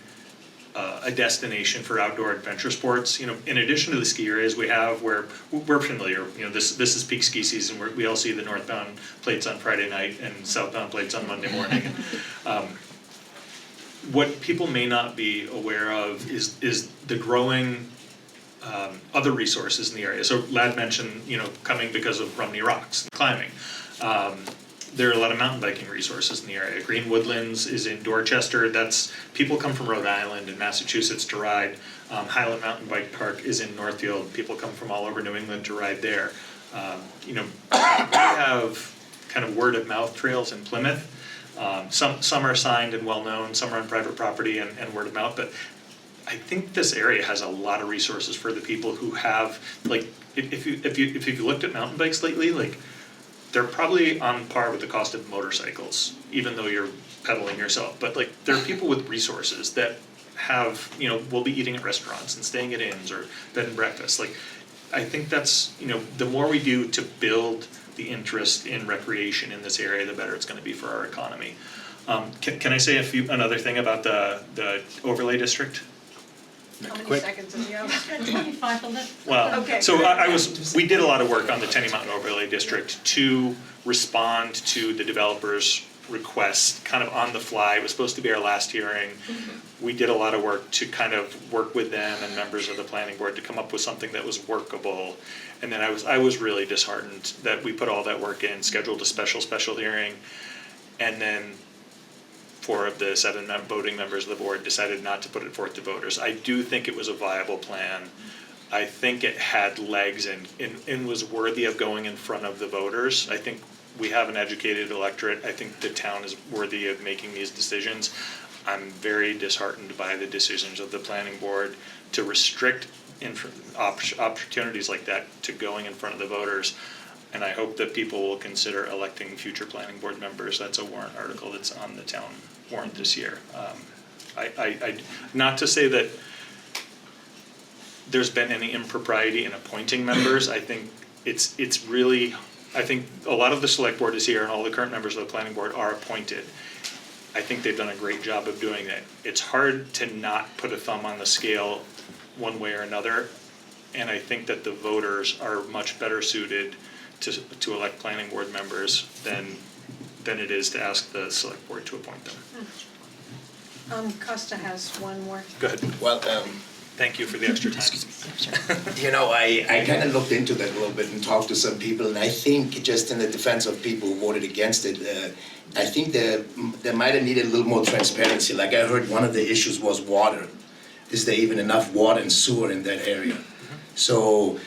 a destination for outdoor adventure sports. In addition to the ski areas we have where we're familiar, this is peak ski season where we all see the northbound plates on Friday night and southbound plates on Monday morning. What people may not be aware of is the growing other resources in the area. So Lad mentioned, coming because of Rumney Rocks and climbing. There are a lot of mountain biking resources in the area. Green Woodlands is in Dorchester. People come from Rhode Island and Massachusetts to ride. Highland Mountain Bike Park is in Northfield. People come from all over New England to ride there. We have kind of word of mouth trails in Plymouth. Some are signed and well known, some are on private property and word of mouth, but I think this area has a lot of resources for the people who have, like, if you've looked at mountain bikes lately, like, they're probably on par with the cost of motorcycles, even though you're pedaling yourself. But like, there are people with resources that have, will be eating at restaurants and staying at inns or bed and breakfast. Like, I think that's, the more we do to build the interest in recreation in this area, the better it's going to be for our economy. Can I say another thing about the overlay district? How many Quick. seconds is he out? 25 of it. Well, Okay. so we did a lot of work on the Tenny Mountain Overlay District to respond to the developer's request kind of on the fly. It was supposed to be our last hearing. We did a lot of work to kind of work with them and members of the planning board to come up with something that was workable. And then I was really disheartened that we put all that work in, scheduled a special hearing, and then 4 of the 7 voting members of the board decided not to put it forth to voters. I do think it was a viable plan. I think it had legs and was worthy of going in front of the voters. I think we have an educated electorate. I think the town is worthy of making these decisions. I'm very disheartened by the decisions of the planning board to restrict opportunities like that to going in front of the voters. And I hope that people will consider electing future planning board members. That's a warrant article that's on the town warrant this year. I not to say that there's been any impropriety in appointing members. I think it's really, I think a lot of the select board is here and all the current members of the planning board are appointed. I think they've done a great job of doing that. It's hard to not put a thumb on the scale one way or another, and I think that the voters are much better suited to elect planning board members than it is to ask the select board to appoint them. Costa has one more. Go ahead. Well, Thank you for the extra time. you know, I kind of looked into that a little bit and talked to some people, and I think just in the defense of people who voted against it, I think there might have needed a little more transparency. Like I heard one of the issues was water. Is there even enough water and sewer in that area? So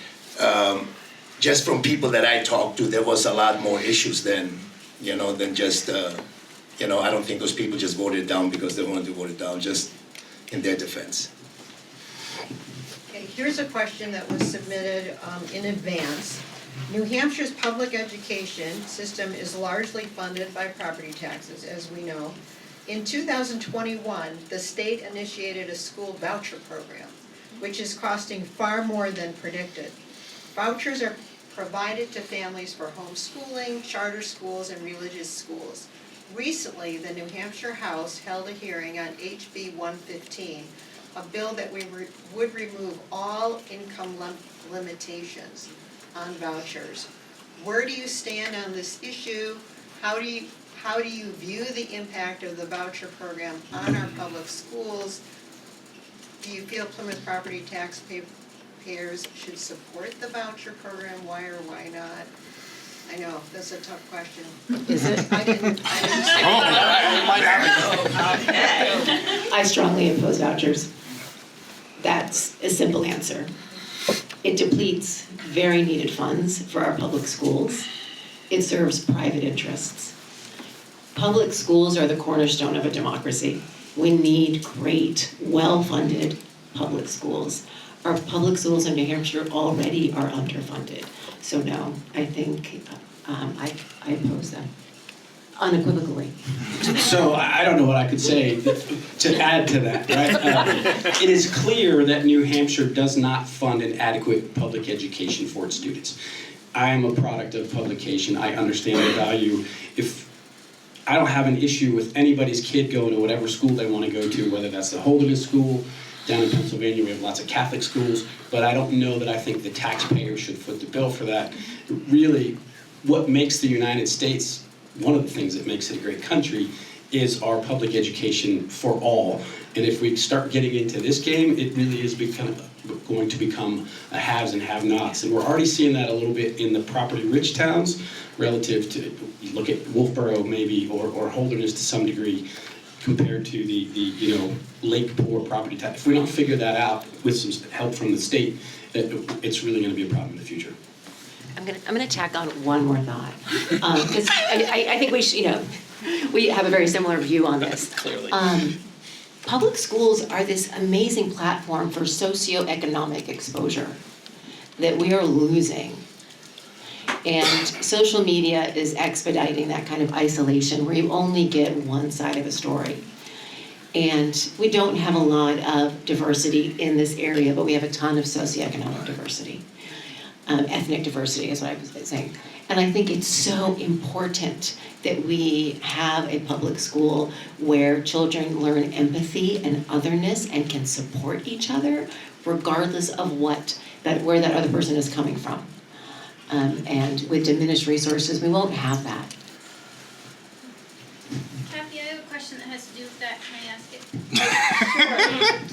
just from people that I talked to, there was a lot more issues than just, I don't think those people just voted it down because they wanted to vote it down, just in their defense. Okay, here's a question that was submitted in advance. New Hampshire's public education system is largely funded by property taxes, as we know. In 2021, the state initiated a school voucher program, which is costing far more than predicted. Vouchers are provided to families for homeschooling, charter schools, and religious schools. Recently, the New Hampshire House held a hearing on HB 115, a bill that would remove all income limitations on vouchers. Where do you stand on this issue? How do you view the impact of the voucher program on our public schools? Do you feel Plymouth property taxpayers should support the voucher program? Why or why not? I know, that's a tough question. Is it? I didn't I strongly oppose vouchers. That's a simple answer. It depletes very needed funds for our public schools. It serves private interests. Public schools are the cornerstone of a democracy. We need great, well-funded public schools. Our public schools in New Hampshire already are underfunded. So no, I think I oppose them unequivocally. So I don't know what I could say to add to that, right? It is clear that New Hampshire does not fund an adequate public education for its students. I am a product of publication. I understand the value. If I don't have an issue with anybody's kid going to whatever school they want to go to, whether that's the Holderness School. Down in Pennsylvania, we have lots of Catholic schools, but I don't know that I think the taxpayer should foot the bill for that. Really, what makes the United States, one of the things that makes it a great country, is our public education for all. And if we start getting into this game, it really is going to become a haves and have-nots. And we're already seeing that a little bit in the property-rich towns, relative to, you look at Wolfboro maybe, or Holderness to some degree, compared to the lake poor property tax. If we don't figure that out with some help from the state, it's really going to be a problem in the future. I'm gonna tack on one more thought, because I think we should, we have a very similar view on this. Clearly. Public schools are this amazing platform for socioeconomic exposure that we are losing. And social media is expediting that kind of isolation where you only get one side of a story. And we don't have a lot of diversity in this area, but we have a ton of socioeconomic diversity. Ethnic diversity is what I was saying. And I think it's so important that we have a public school where children learn empathy and otherness and can support each other regardless of where that other person is coming from. And with diminished resources, we won't have that. Kathy, I have a question that has to do with that. Can I ask it? Sure.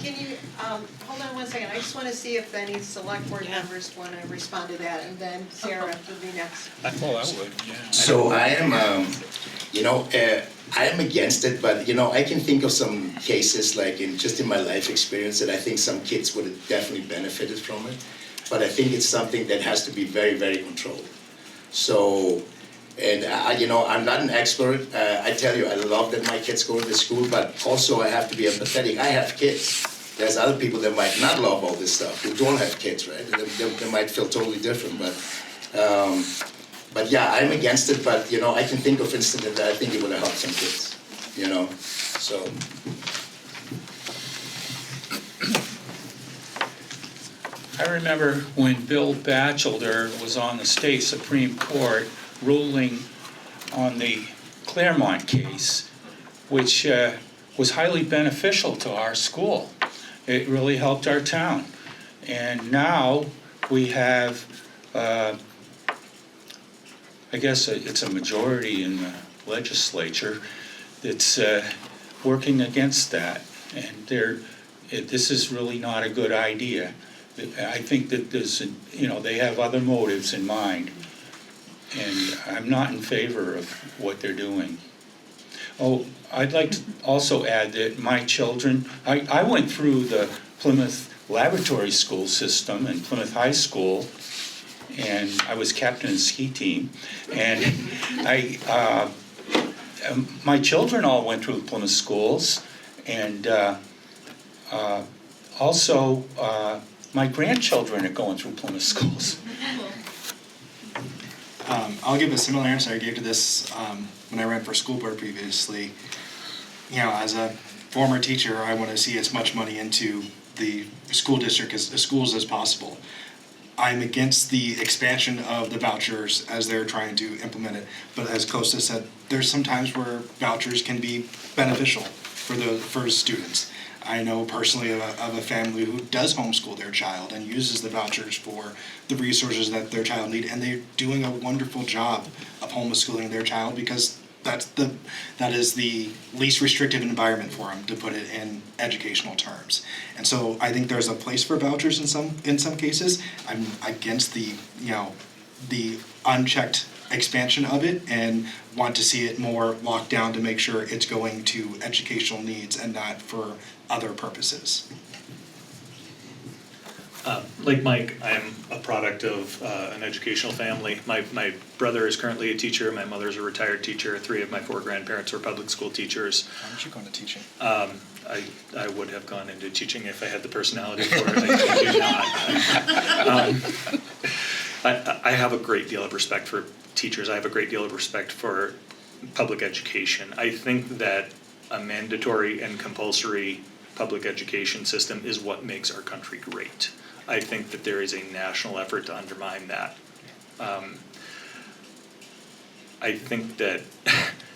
Can you, hold on one second. I just want to see if any select board members want to respond to that, and then Sarah will be next. I would, yeah. So I am, I am against it, but I can think of some cases like in my life experience that I think some kids would have definitely benefited from it. But I think it's something that has to be very, very controlled. So, and I'm not an expert. I tell you, I love that my kids go to this school, but also I have to be empathetic. I have kids. There's other people that might not love all this stuff, who don't have kids, right? They might feel totally different, but yeah, I'm against it, but I can think of instances that I think it would have helped some kids, so. I remember when Bill Batchelder was on the state Supreme Court ruling on the Claremont case, which was highly beneficial to our school. It really helped our town. And now we have, I guess it's a majority in the legislature that's working against that. And this is really not a good idea. I think that they have other motives in mind. And I'm not in favor of what they're doing. Oh, I'd like to also add that my children, I went through the Plymouth laboratory school system in Plymouth High School, and I was captain of the ski team. And my children all went through the Plymouth schools, and also my grandchildren are going through Plymouth schools. I'll give a similar answer I gave to this when I ran for school board previously. You know, as a former teacher, I want to see as much money into the school district as schools as possible. I'm against the expansion of the vouchers as they're trying to implement it. But as Costa said, there's some times where vouchers can be beneficial for students. I know personally of a family who does homeschool their child and uses the vouchers for the resources that their child needs, and they're doing a wonderful job of homeschooling their child because that is the least restrictive environment for them, to put it in educational terms. And so I think there's a place for vouchers in some cases. I'm against the unchecked expansion of it and want to see it more locked down to make sure it's going to educational needs and not for other purposes. Like Mike, I'm a product of an educational family. My brother is currently a teacher, my mother's a retired teacher, 3 of my 4 grandparents were public school teachers. Why don't you go into teaching? I would have gone into teaching if I had the personality for it. I do not. I have a great deal of respect for teachers. I have a great deal of respect for public education. I think that a mandatory and compulsory public education system is what makes our country great. I think that there is a national effort to undermine that. I think that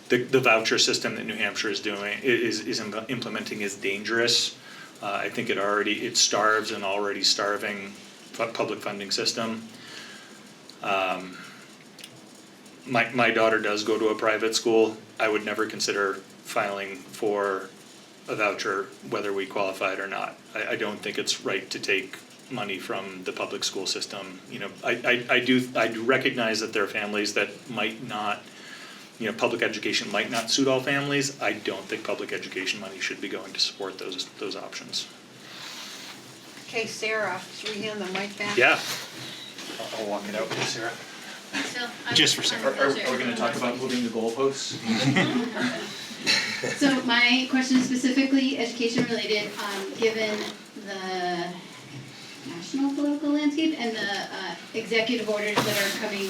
the voucher system that New Hampshire is doing is implementing is dangerous. I think it starves an already starving public funding system. My daughter does go to a private school. I would never consider filing for a voucher whether we qualified or not. I don't think it's right to take money from the public school system. You know, I do recognize that there are families that might not, public education might not suit all families. I don't think public education money should be going to support those options. Okay, Sarah, should we hand the mic back? Yeah. I'll walk it out for Sarah. Just for Sarah. Are we going to talk about moving the goalposts? So my question is specifically education related, given the national political landscape and the executive orders that are coming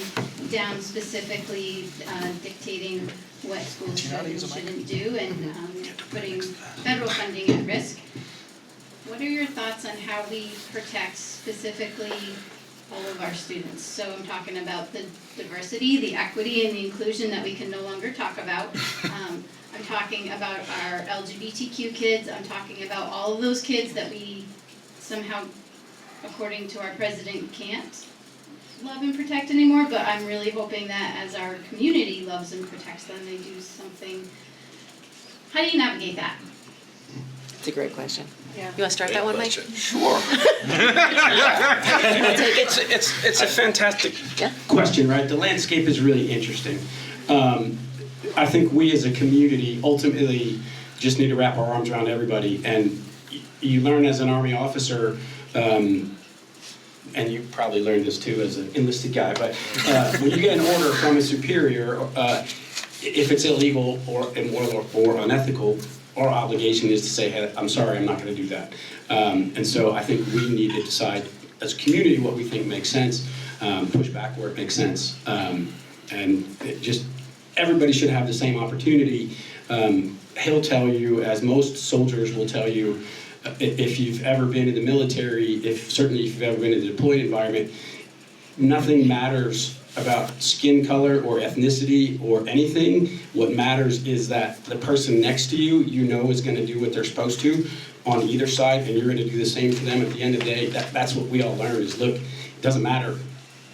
down specifically dictating what schools should and shouldn't do and putting federal funding at risk. What are your thoughts on how we protect specifically all of our students? So I'm talking about the diversity, the equity, and the inclusion that we can no longer talk about. I'm talking about our LGBTQ kids. I'm talking about all of those kids that we somehow, according to our president, can't love and protect anymore. But I'm really hoping that as our community loves and protects them, they do something. How do you navigate that? It's a great question. Yeah. You want to start that one, Mike? Sure. It's a fantastic question, right? The landscape is really interesting. I think we as a community ultimately just need to wrap our arms around everybody. And you learn as an Army officer, and you probably learned this too as an enlisted guy, but when you get an order from a superior, if it's illegal or immoral or unethical, our obligation is to say, hey, I'm sorry, I'm not going to do that. And so I think we need to decide as a community what we think makes sense, push back where it makes sense, and everybody should have the same opportunity. He'll tell you, as most soldiers will tell you, if you've ever been in the military, certainly if you've ever been in a deployed environment, nothing matters about skin color or ethnicity or anything. What matters is that the person next to you, you know, is gonna do what they're supposed to on either side, and you're gonna do the same for them at the end of the day. That's what we all learn is, look, it doesn't matter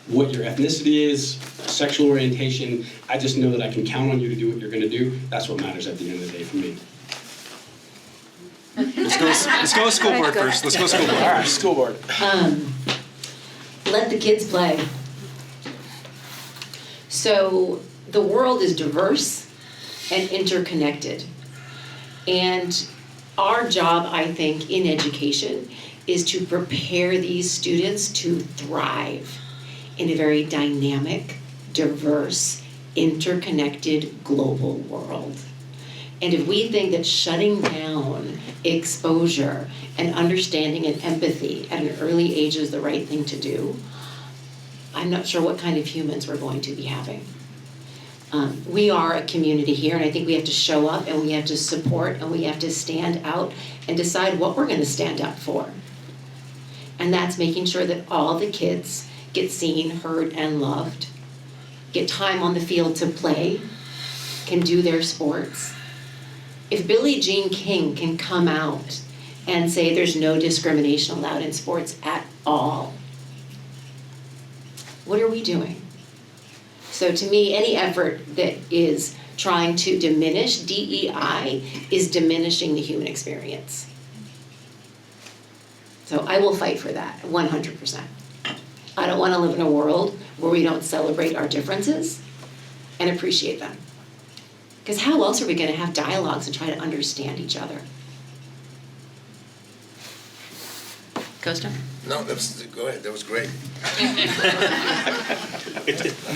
what your ethnicity is, sexual orientation, I just know that I can count on you to do what you're gonna do. That's what matters at the end of the day for me. Let's go school board first. Let's go school board. All right, school board. Let the kids play. So the world is diverse and interconnected. And our job, I think, in education is to prepare these students to thrive in a very dynamic, diverse, interconnected global world. And if we think that shutting down exposure and understanding and empathy at an early age is the right thing to do, I'm not sure what kind of humans we're going to be having. We are a community here, and I think we have to show up and we have to support and we have to stand out and decide what we're going to stand up for. And that's making sure that all the kids get seen, heard, and loved, get time on the field to play, can do their sports. If Billie Jean King can come out and say there's no discrimination allowed in sports at all, what are we doing? So to me, any effort that is trying to diminish DEI is diminishing the human experience. So I will fight for that 100%. I don't want to live in a world where we don't celebrate our differences and appreciate them. Because how else are we going to have dialogues and try to understand each other? Costa? No, go ahead, that was great.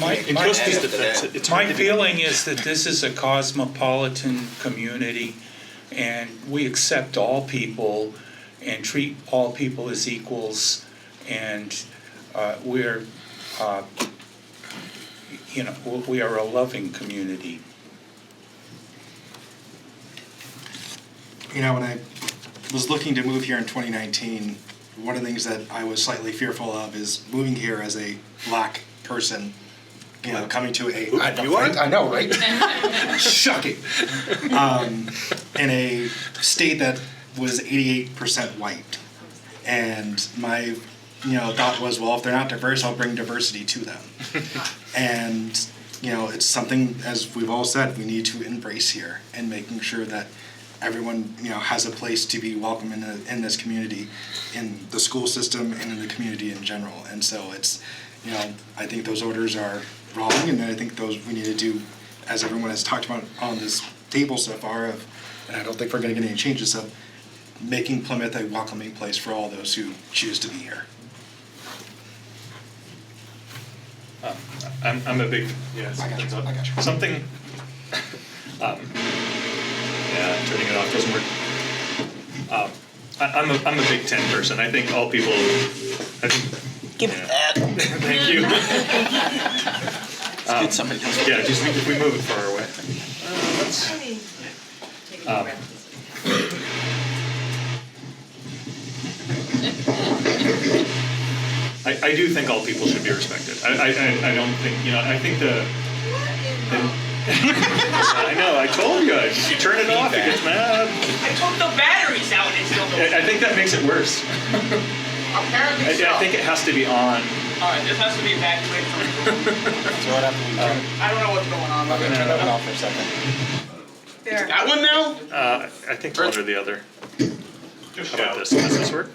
My feeling is that this is a cosmopolitan community, and we accept all people and treat all people as equals, and we're, we are a loving community. You know, when I was looking to move here in 2019, one of the things that I was slightly fearful of is moving here as a black person, you know, coming to a... I know, right? Shocking. In a state that was 88% white. And my, thought was, well, if they're not diverse, I'll bring diversity to them. And, it's something, as we've all said, we need to embrace here and making sure that everyone, has a place to be welcome in this community, in the school system and in the community in general. And so it's, I think those orders are wrong, and I think those we need to do, as everyone has talked about on this table so far, and I don't think we're going to get any changes, of making Plymouth a welcoming place for all those who choose to be here. I'm a big, I got you. Something, yeah, turning it off doesn't work. I'm a Big Ten person. I think all people. Give me that. Thank you. Get somebody else. Yeah, just if we move it far away. I do think all people should be respected. I don't think, I think I know, I told you, if you turn it off, it gets mad. I took the batteries out and it still goes. I think that makes it worse. Apparently so. I think it has to be on. Alright, this has to be evacuated from the room. So what happened? I don't know what's going on. I'm gonna turn that one off for a second. There. That one now? I think one or the other. How about this? Does this work?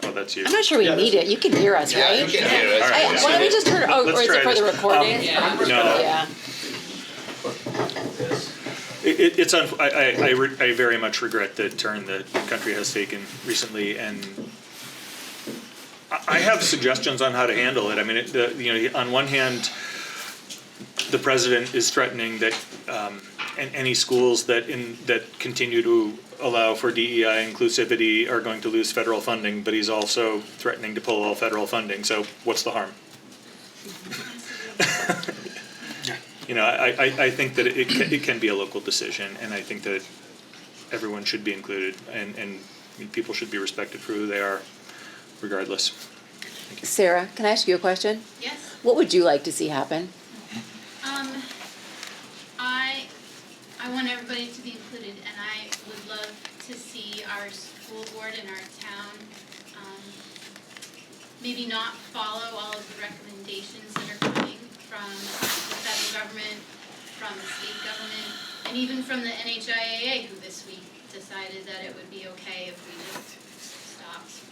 Oh, that's you. I'm not sure we need it. You can hear us, right? Yeah, you can hear us. All right, Why don't we just turn it, or let's is it try for the this. recording? No. Yeah. I very much regret the turn the country has taken recently, and I have suggestions on how to handle it. I mean, on one hand, the president is threatening that any schools that continue to allow for DEI inclusivity are going to lose federal funding, but he's also threatening to pull all federal funding. So what's the harm? I think that it can be a local decision, and I think that everyone should be included, and people should be respected for who they are, regardless. Sarah, can I ask you a question? Yes. What would you like to see happen? I want everybody to be included, and I would love to see our school board and our town maybe not follow all of the recommendations that are coming from the federal government, from the state government, and even from the NHIAA, who this week decided that it would be okay if we just stopped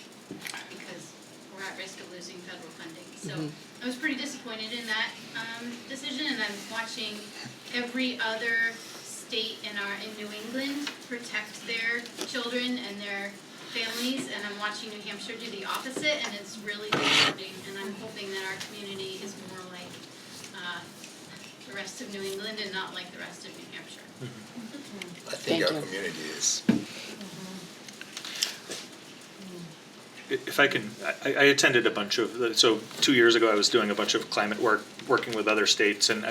because we're at risk of losing federal funding. So I was pretty disappointed in that decision, and I'm watching every other state in New England protect their children and their families, and I'm watching New Hampshire do the opposite, and it's really disturbing, and I'm hoping that our community is more like the rest of New England and not like the rest of New Hampshire. I think our community is. If I can, I attended a bunch of, so 2 years ago I was doing a bunch of climate work, working with other states and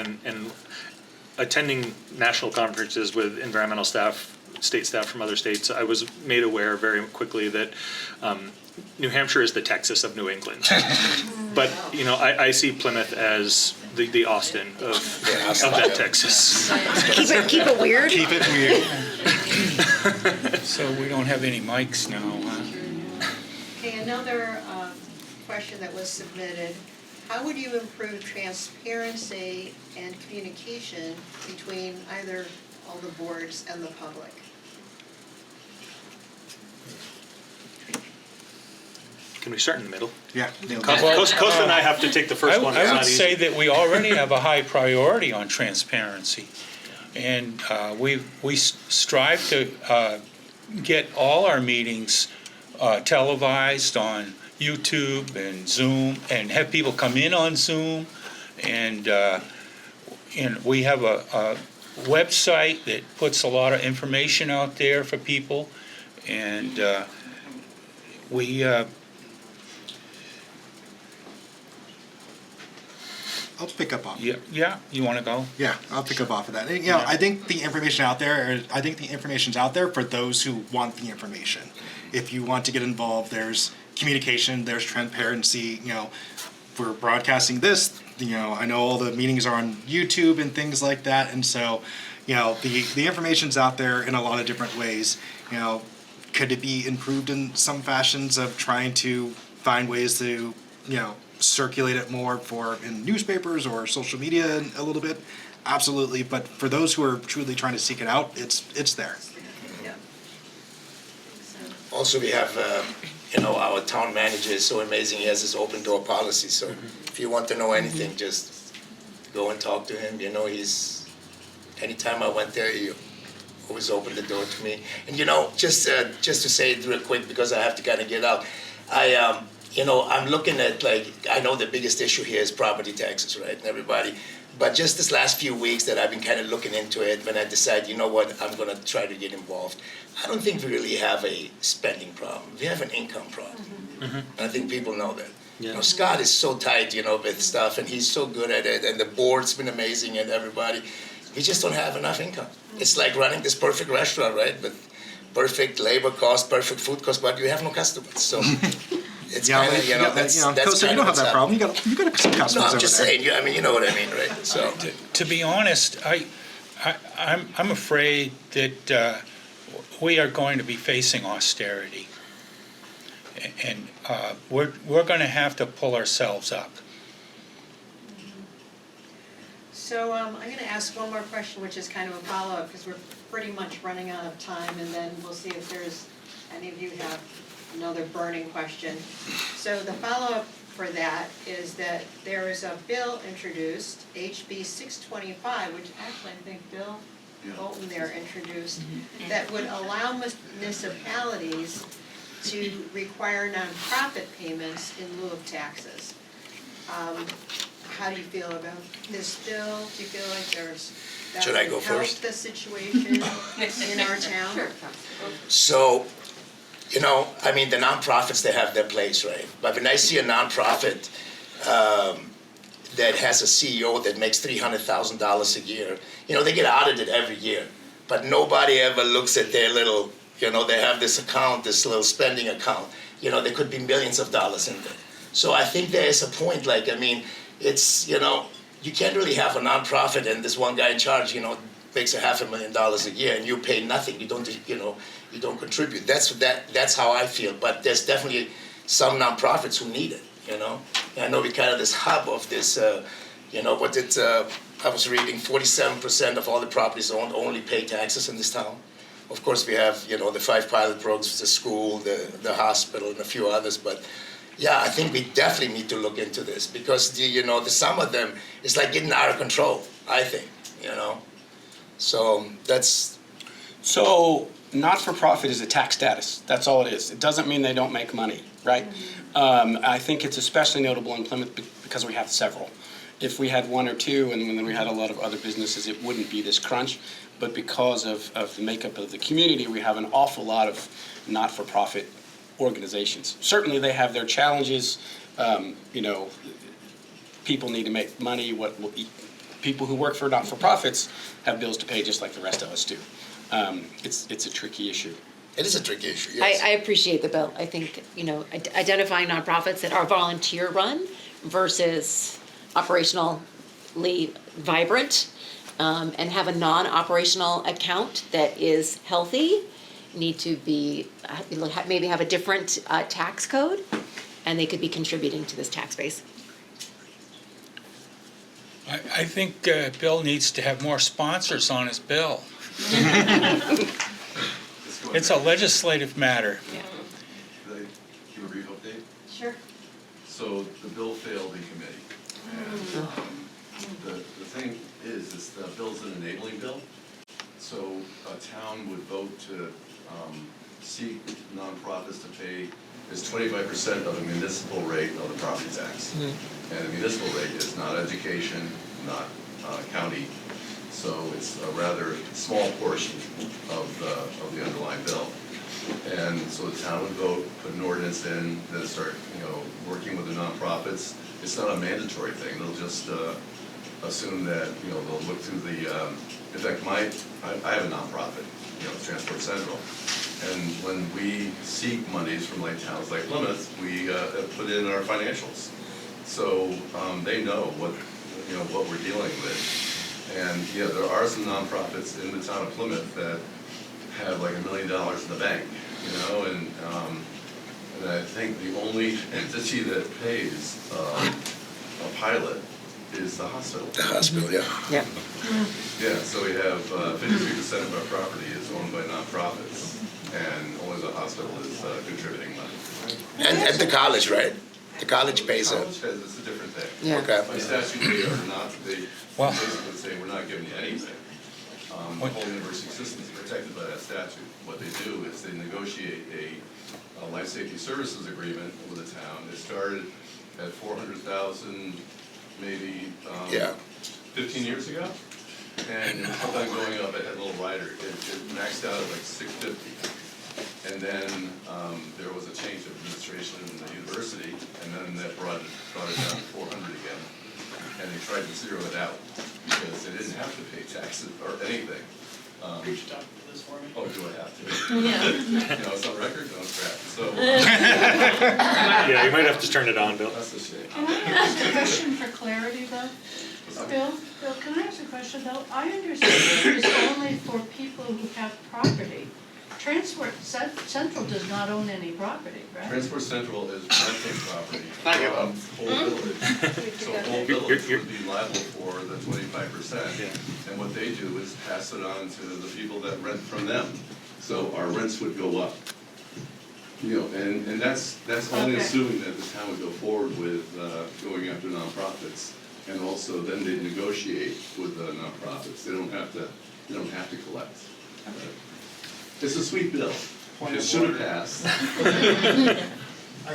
attending national conferences with environmental staff, state staff from other states. I was made aware very quickly that New Hampshire is the Texas of New England. But, you know, I see Plymouth as the Austin of that Texas. Keep it weird. Keep it weird. So we don't have any mics now, huh? Okay, another question that was submitted. How would you improve transparency and communication between either all the boards and the public? Can we start in the middle? Yeah. Costa and I have to take the first one. It's I would not say easy. that we already have a high priority on transparency. And we strive to get all our meetings televised on YouTube and Zoom, and have people come in on Zoom. And we have a website that puts a lot of information out there for people. And we... I'll pick up on it. Yeah, you want to go? Yeah, I'll pick up off of that. You know, I think the information's out there for those who want the information. If you want to get involved, there's communication, there's transparency. You know, we're broadcasting this. You know, I know all the meetings are on YouTube and things like that, and so, you know, the information's out there in a lot of different ways. You know, could it be improved in some fashions of trying to find ways to, you know, circulate it more in newspapers or social media a little bit? Absolutely, but for those who are truly trying to seek it out, it's there. Also, we have, you know, our town manager is so amazing. He has this open door policy. So if you want to know anything, just go and talk to him. You know, anytime I went there, he always opened the door to me. And, you know, just to say it real quick, because I have to kind of get out, you know, I'm looking at, like, I know the biggest issue here is property taxes, right, and everybody. But just this last few weeks that I've been kind of looking into it, when I decide, you know what, I'm going to try to get involved. I don't think we really have a spending problem. We have an income problem. And I think people know that. Yeah. You know, Scott is so tight, you know, with stuff, and he's so good at it, and the board's been amazing, and everybody. We just don't have enough income. It's like running this perfect restaurant, right, with perfect labor cost, perfect food cost, but you have no customers. So it's kind of, you know, that's Costa, you kind don't of have that problem. You got some customers No, I'm over just there. saying. I mean, you know what I mean, right? So To be honest, I'm afraid that we are going to be facing austerity, and we're going to have to pull ourselves up. So I'm going to ask one more question, which is kind of a follow-up, because we're pretty much running out of time, and then we'll see if any of you have another burning question. So the follow-up for that is that there is a bill introduced, HB 625, which actually I think Bill Bolton there introduced, that would allow municipalities to require nonprofit payments in lieu of taxes. How do you feel about this bill? Do you feel like that Should I go would help first? the situation in our town? Sure. So, you know, I mean, the nonprofits, they have their place, right? But when I see a nonprofit that has a CEO that makes $300,000 a year, you know, they get audited every year. But nobody ever looks at their little, you know, they have this account, this little spending account. You know, there could be millions of dollars in there. So I think there is a point, like, I mean, it's, you know, you can't really have a nonprofit and this one guy in charge, you know, makes $500,000 a year and you pay nothing, you don't, you know, you don't contribute. That's how I feel, but there's definitely some nonprofits who need it, you know? And I know we kind of this hub of this, you know, but it's, I was reading 47% of all the properties owned only pay taxes in this town. Of course, we have, you know, the 5 pilot programs, the school, the hospital, and a few others, but yeah, I think we definitely need to look into this because the some of them is like getting out of control, I think, you know? So that's... So not-for-profit is a tax status, that's all it is. It doesn't mean they don't make money, right? I think it's especially notable in Plymouth because we have several. If we had 1 or 2 and then we had a lot of other businesses, it wouldn't be this crunch. But because of the makeup of the community, we have an awful lot of not-for-profit organizations. Certainly they have their challenges, you know, people need to make money, people who work for not-for-profits have bills to pay just like the rest of us do. It's a tricky issue. It is a tricky issue, yes. I appreciate the bill. I think, you know, identifying nonprofits that are volunteer run versus operationally vibrant and have a non-operational account that is healthy need to be, maybe have a different tax code, and they could be contributing to this tax base. I think Bill needs to have more sponsors on his bill. It's a legislative matter. Can I give a brief update? Sure. So the bill failed in committee. And the thing is the bill's an enabling bill. So a town would vote to seek nonprofits to pay is 25% of the municipal rate of the property tax. And the municipal rate is not education, not county. So it's a rather small portion of the underlying bill. And so the town would vote, put an ordinance in, then start, you know, working with the nonprofits. It's not a mandatory thing. They'll just assume that, you know, they'll look through the, in fact, I have a nonprofit, you know, Transport Central. And when we seek monies from like towns like Plymouth, we put in our financials. So they know what, you know, what we're dealing with. And yeah, there are some nonprofits in the town of Plymouth that have like $1 million in the bank, you know, and I think the only entity that pays a pilot is the hospital. The hospital, yeah. Yeah. Yeah, so we have 53% of our property is owned by nonprofits, and only the hospital is contributing money. And the college, right? The college pays it. College has, it's a different thing. Yeah. Okay. By statute, they are not, they Well- basically say, we're not giving you anything. The whole university system is protected by that statute. What they do is they negotiate a life safety services agreement with the town. It started at 400,000, maybe 15 years ago. And it kept on going up. It had a little rider. It maxed out at like 650. And then there was a change of administration in the university, and then that brought it down to 400 again. And they tried to zero it out because they didn't have to pay taxes or anything. Reach out for this for me. Oh, do I have to? Yeah. You know, it's on record, don't scrap. So. Yeah, you might have to turn it on, Bill. That's a shame. Can I ask a question for clarity though? Bill, can I ask a question though? I understand it's only for people who have property. Transport Central does not own any property, right? Transport Central is renting property I give up. from whole village. So whole village would be liable for the 25%. And what they do is pass it on to the people that rent from them. So our rents would go up. You know, and that's only assuming that the town would go forward with going after nonprofits. And also then they negotiate with the nonprofits. They don't have to collect. It's a sweet bill. It should have passed. I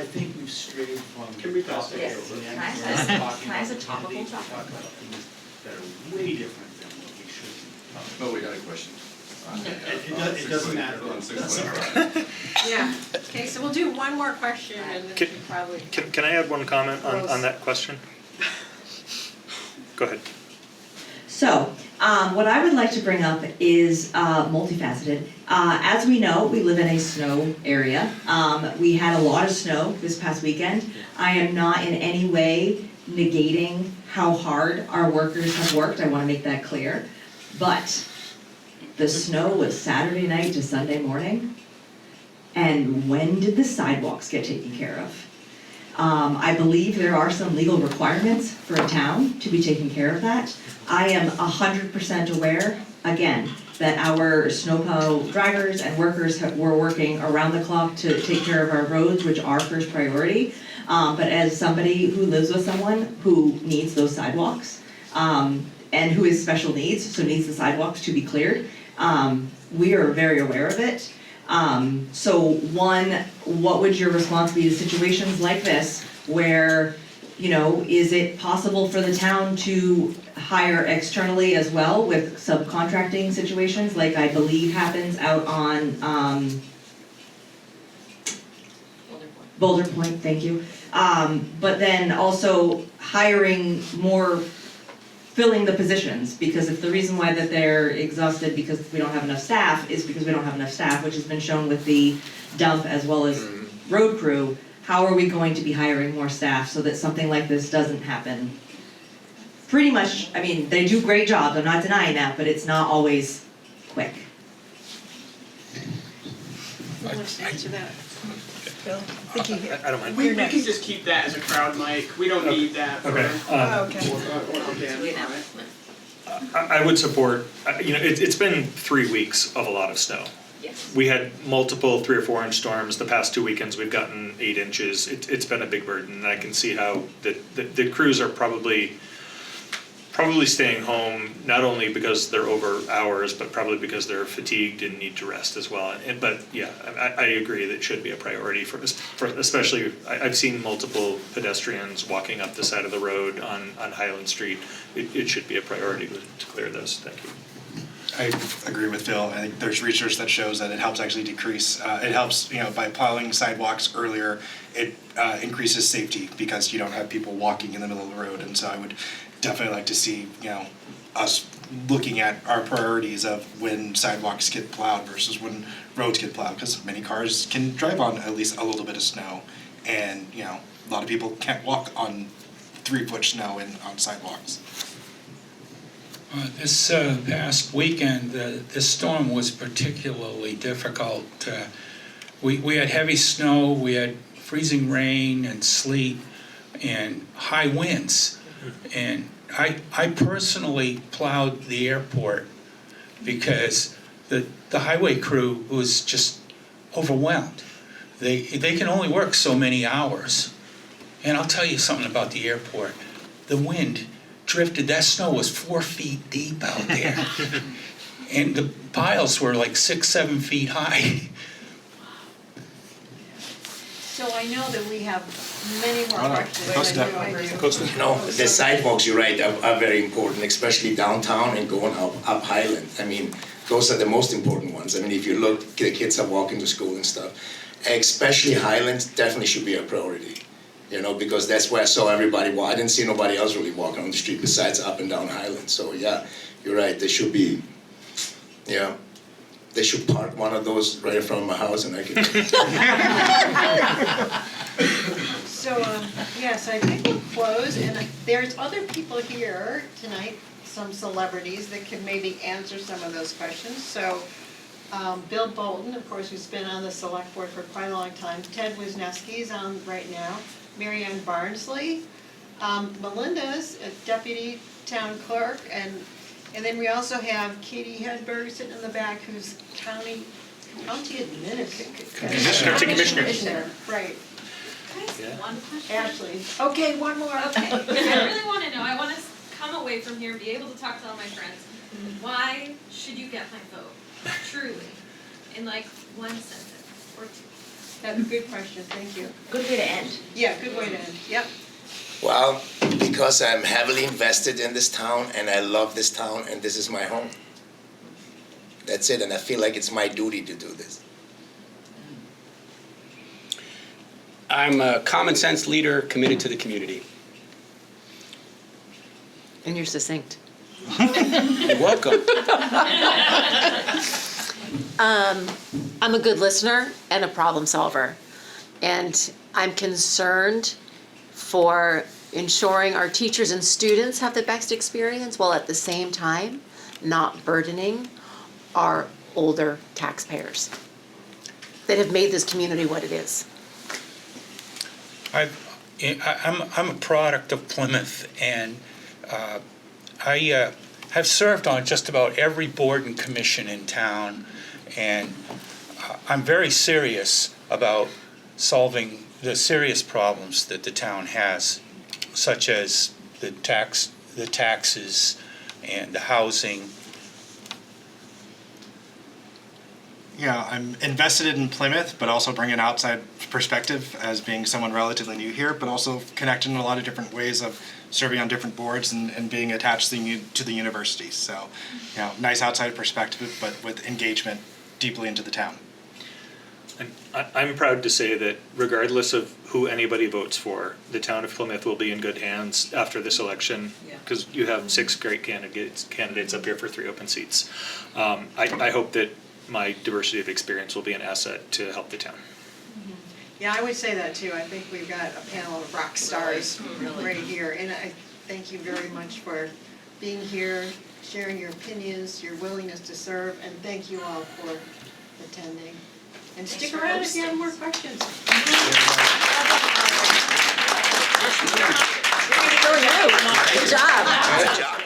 think we've strayed from. Can we pass it? Yes. Can I ask a topical Talk about things that are way different than what we should be talking about. Oh, we got a question. It doesn't matter. On 6.5. Yeah, okay, so we'll do one more question and then Can- we probably. Can I add one comment on that question? Go ahead. So, What I would like to bring up is multifaceted. As we know, we live in a snow area. We had a lot of snow this past weekend. I am not in any way negating how hard our workers have worked. I want to make that clear. But the snow was Saturday night to Sunday morning. And when did the sidewalks get taken care of? I believe there are some legal requirements for a town to be taking care of that. I am 100% aware, again, that our snowplow drivers and workers were working around the clock to take care of our roads, which are first priority. But as somebody who lives with someone who needs those sidewalks, and who has special needs, so needs the sidewalks to be cleared, we are very aware of it. So one, what would your response be to situations like this where, you know, is it possible for the town to hire externally as well with subcontracting situations like I believe happens out on Boulder Point, thank you. But then also hiring more, filling the positions, because if the reason why that they're exhausted because we don't have enough staff is because we don't have enough staff, which has been shown with the dump as well as road crew, how are we going to be hiring more staff so that something like this doesn't happen? Pretty much, I mean, they do great jobs, I'm not denying that, but it's not always quick. Who wants to answer that? Bill? I don't mind. We can just keep that as a crowd mic. We don't need that for. Okay. I would support, you know, it's been 3 weeks of a lot of snow. Yes. We had multiple 3 or 4 inch storms. The past 2 weekends, we've gotten 8 inches. It's been a big burden, and I can see how the crews are probably staying home, not only because they're over hours, but probably because they're fatigued and need to rest as well. But yeah, I agree that it should be a priority for especially, I've seen multiple pedestrians walking up the side of the road on Highland Street. It should be a priority to clear those. Thank you. I agree with Phil. I think there's research that shows that it helps actually decrease, it helps, you know, by plowing sidewalks earlier, it increases safety because you don't have people walking in the middle of the road. And so I would definitely like to see, you know, us looking at our priorities of when sidewalks get plowed versus when roads get plowed, because many cars can drive on at least a little bit of snow. And, you know, a lot of people can't walk on 3-foot snow on sidewalks. This past weekend, this storm was particularly difficult. We had heavy snow, we had freezing rain and sleet and high winds. And I personally plowed the airport because the highway crew was just overwhelmed. They can only work so many hours. And I'll tell you something about the airport. The wind drifted, that snow was 4 feet deep out there. And the piles were like 6-7 feet high. So I know that we have many more questions. You know, the sidewalks, you're right, are very important, especially downtown and going up Highland. I mean, those are the most important ones. I mean, if you look, the kids are walking to school and stuff. Especially Highland definitely should be a priority. You know, because that's where I saw everybody walk. I didn't see nobody else really walking on the street besides up and down Highland. So yeah, you're right, there should be, yeah. They should park one of those right in front of my house and I could. So, yes, I think we'll close, and there's other people here tonight, some celebrities that can maybe answer some of those questions. So, Bill Bolton, of course, who's been on the select board for quite a long time. Ted Wisniewski's on right now. Mary Ann Barnsley. Melinda's a deputy town clerk, and then we also have Katie Hedberg sitting in the back, who's county commissioner. Right. Can I ask one question? Ashley. Okay, one more. Okay. I really want to know. I want to come away from here and be able to talk to all my friends. Why should you get my vote? Truly, in like one sentence or two. That's a good question. Thank you. Good way to end. Yeah, good way to end. Yep. Well, because I'm heavily invested in this town and I love this town and this is my home. That's it, and I feel like it's my duty to do this. I'm a common sense leader committed to the community. And you're succinct. You're welcome. I'm a good listener and a problem solver. And I'm concerned for ensuring our teachers and students have the best experience while at the same time not burdening our older taxpayers that have made this community what it is. I'm a product of Plymouth, and I have served on just about every board and commission in town, and I'm very serious about solving the serious problems that the town has, such as the taxes and the housing. Yeah, I'm invested in Plymouth, but also bring an outside perspective as being someone relatively new here, but also connected in a lot of different ways of serving on different boards and being attached to the university. So, nice outside perspective, but with engagement deeply into the town. I'm proud to say that regardless of who anybody votes for, the town of Plymouth will be in good hands after this election, because you have 6 great candidates up here for 3 open seats. I hope that my diversity of experience will be an asset to help the town. Yeah, I would say that too. I think we've got a panel of rock stars right here. And I thank you very much for being here, sharing your opinions, your willingness to serve, and thank you all for attending. And stick around if you have more questions. Good job. Good job.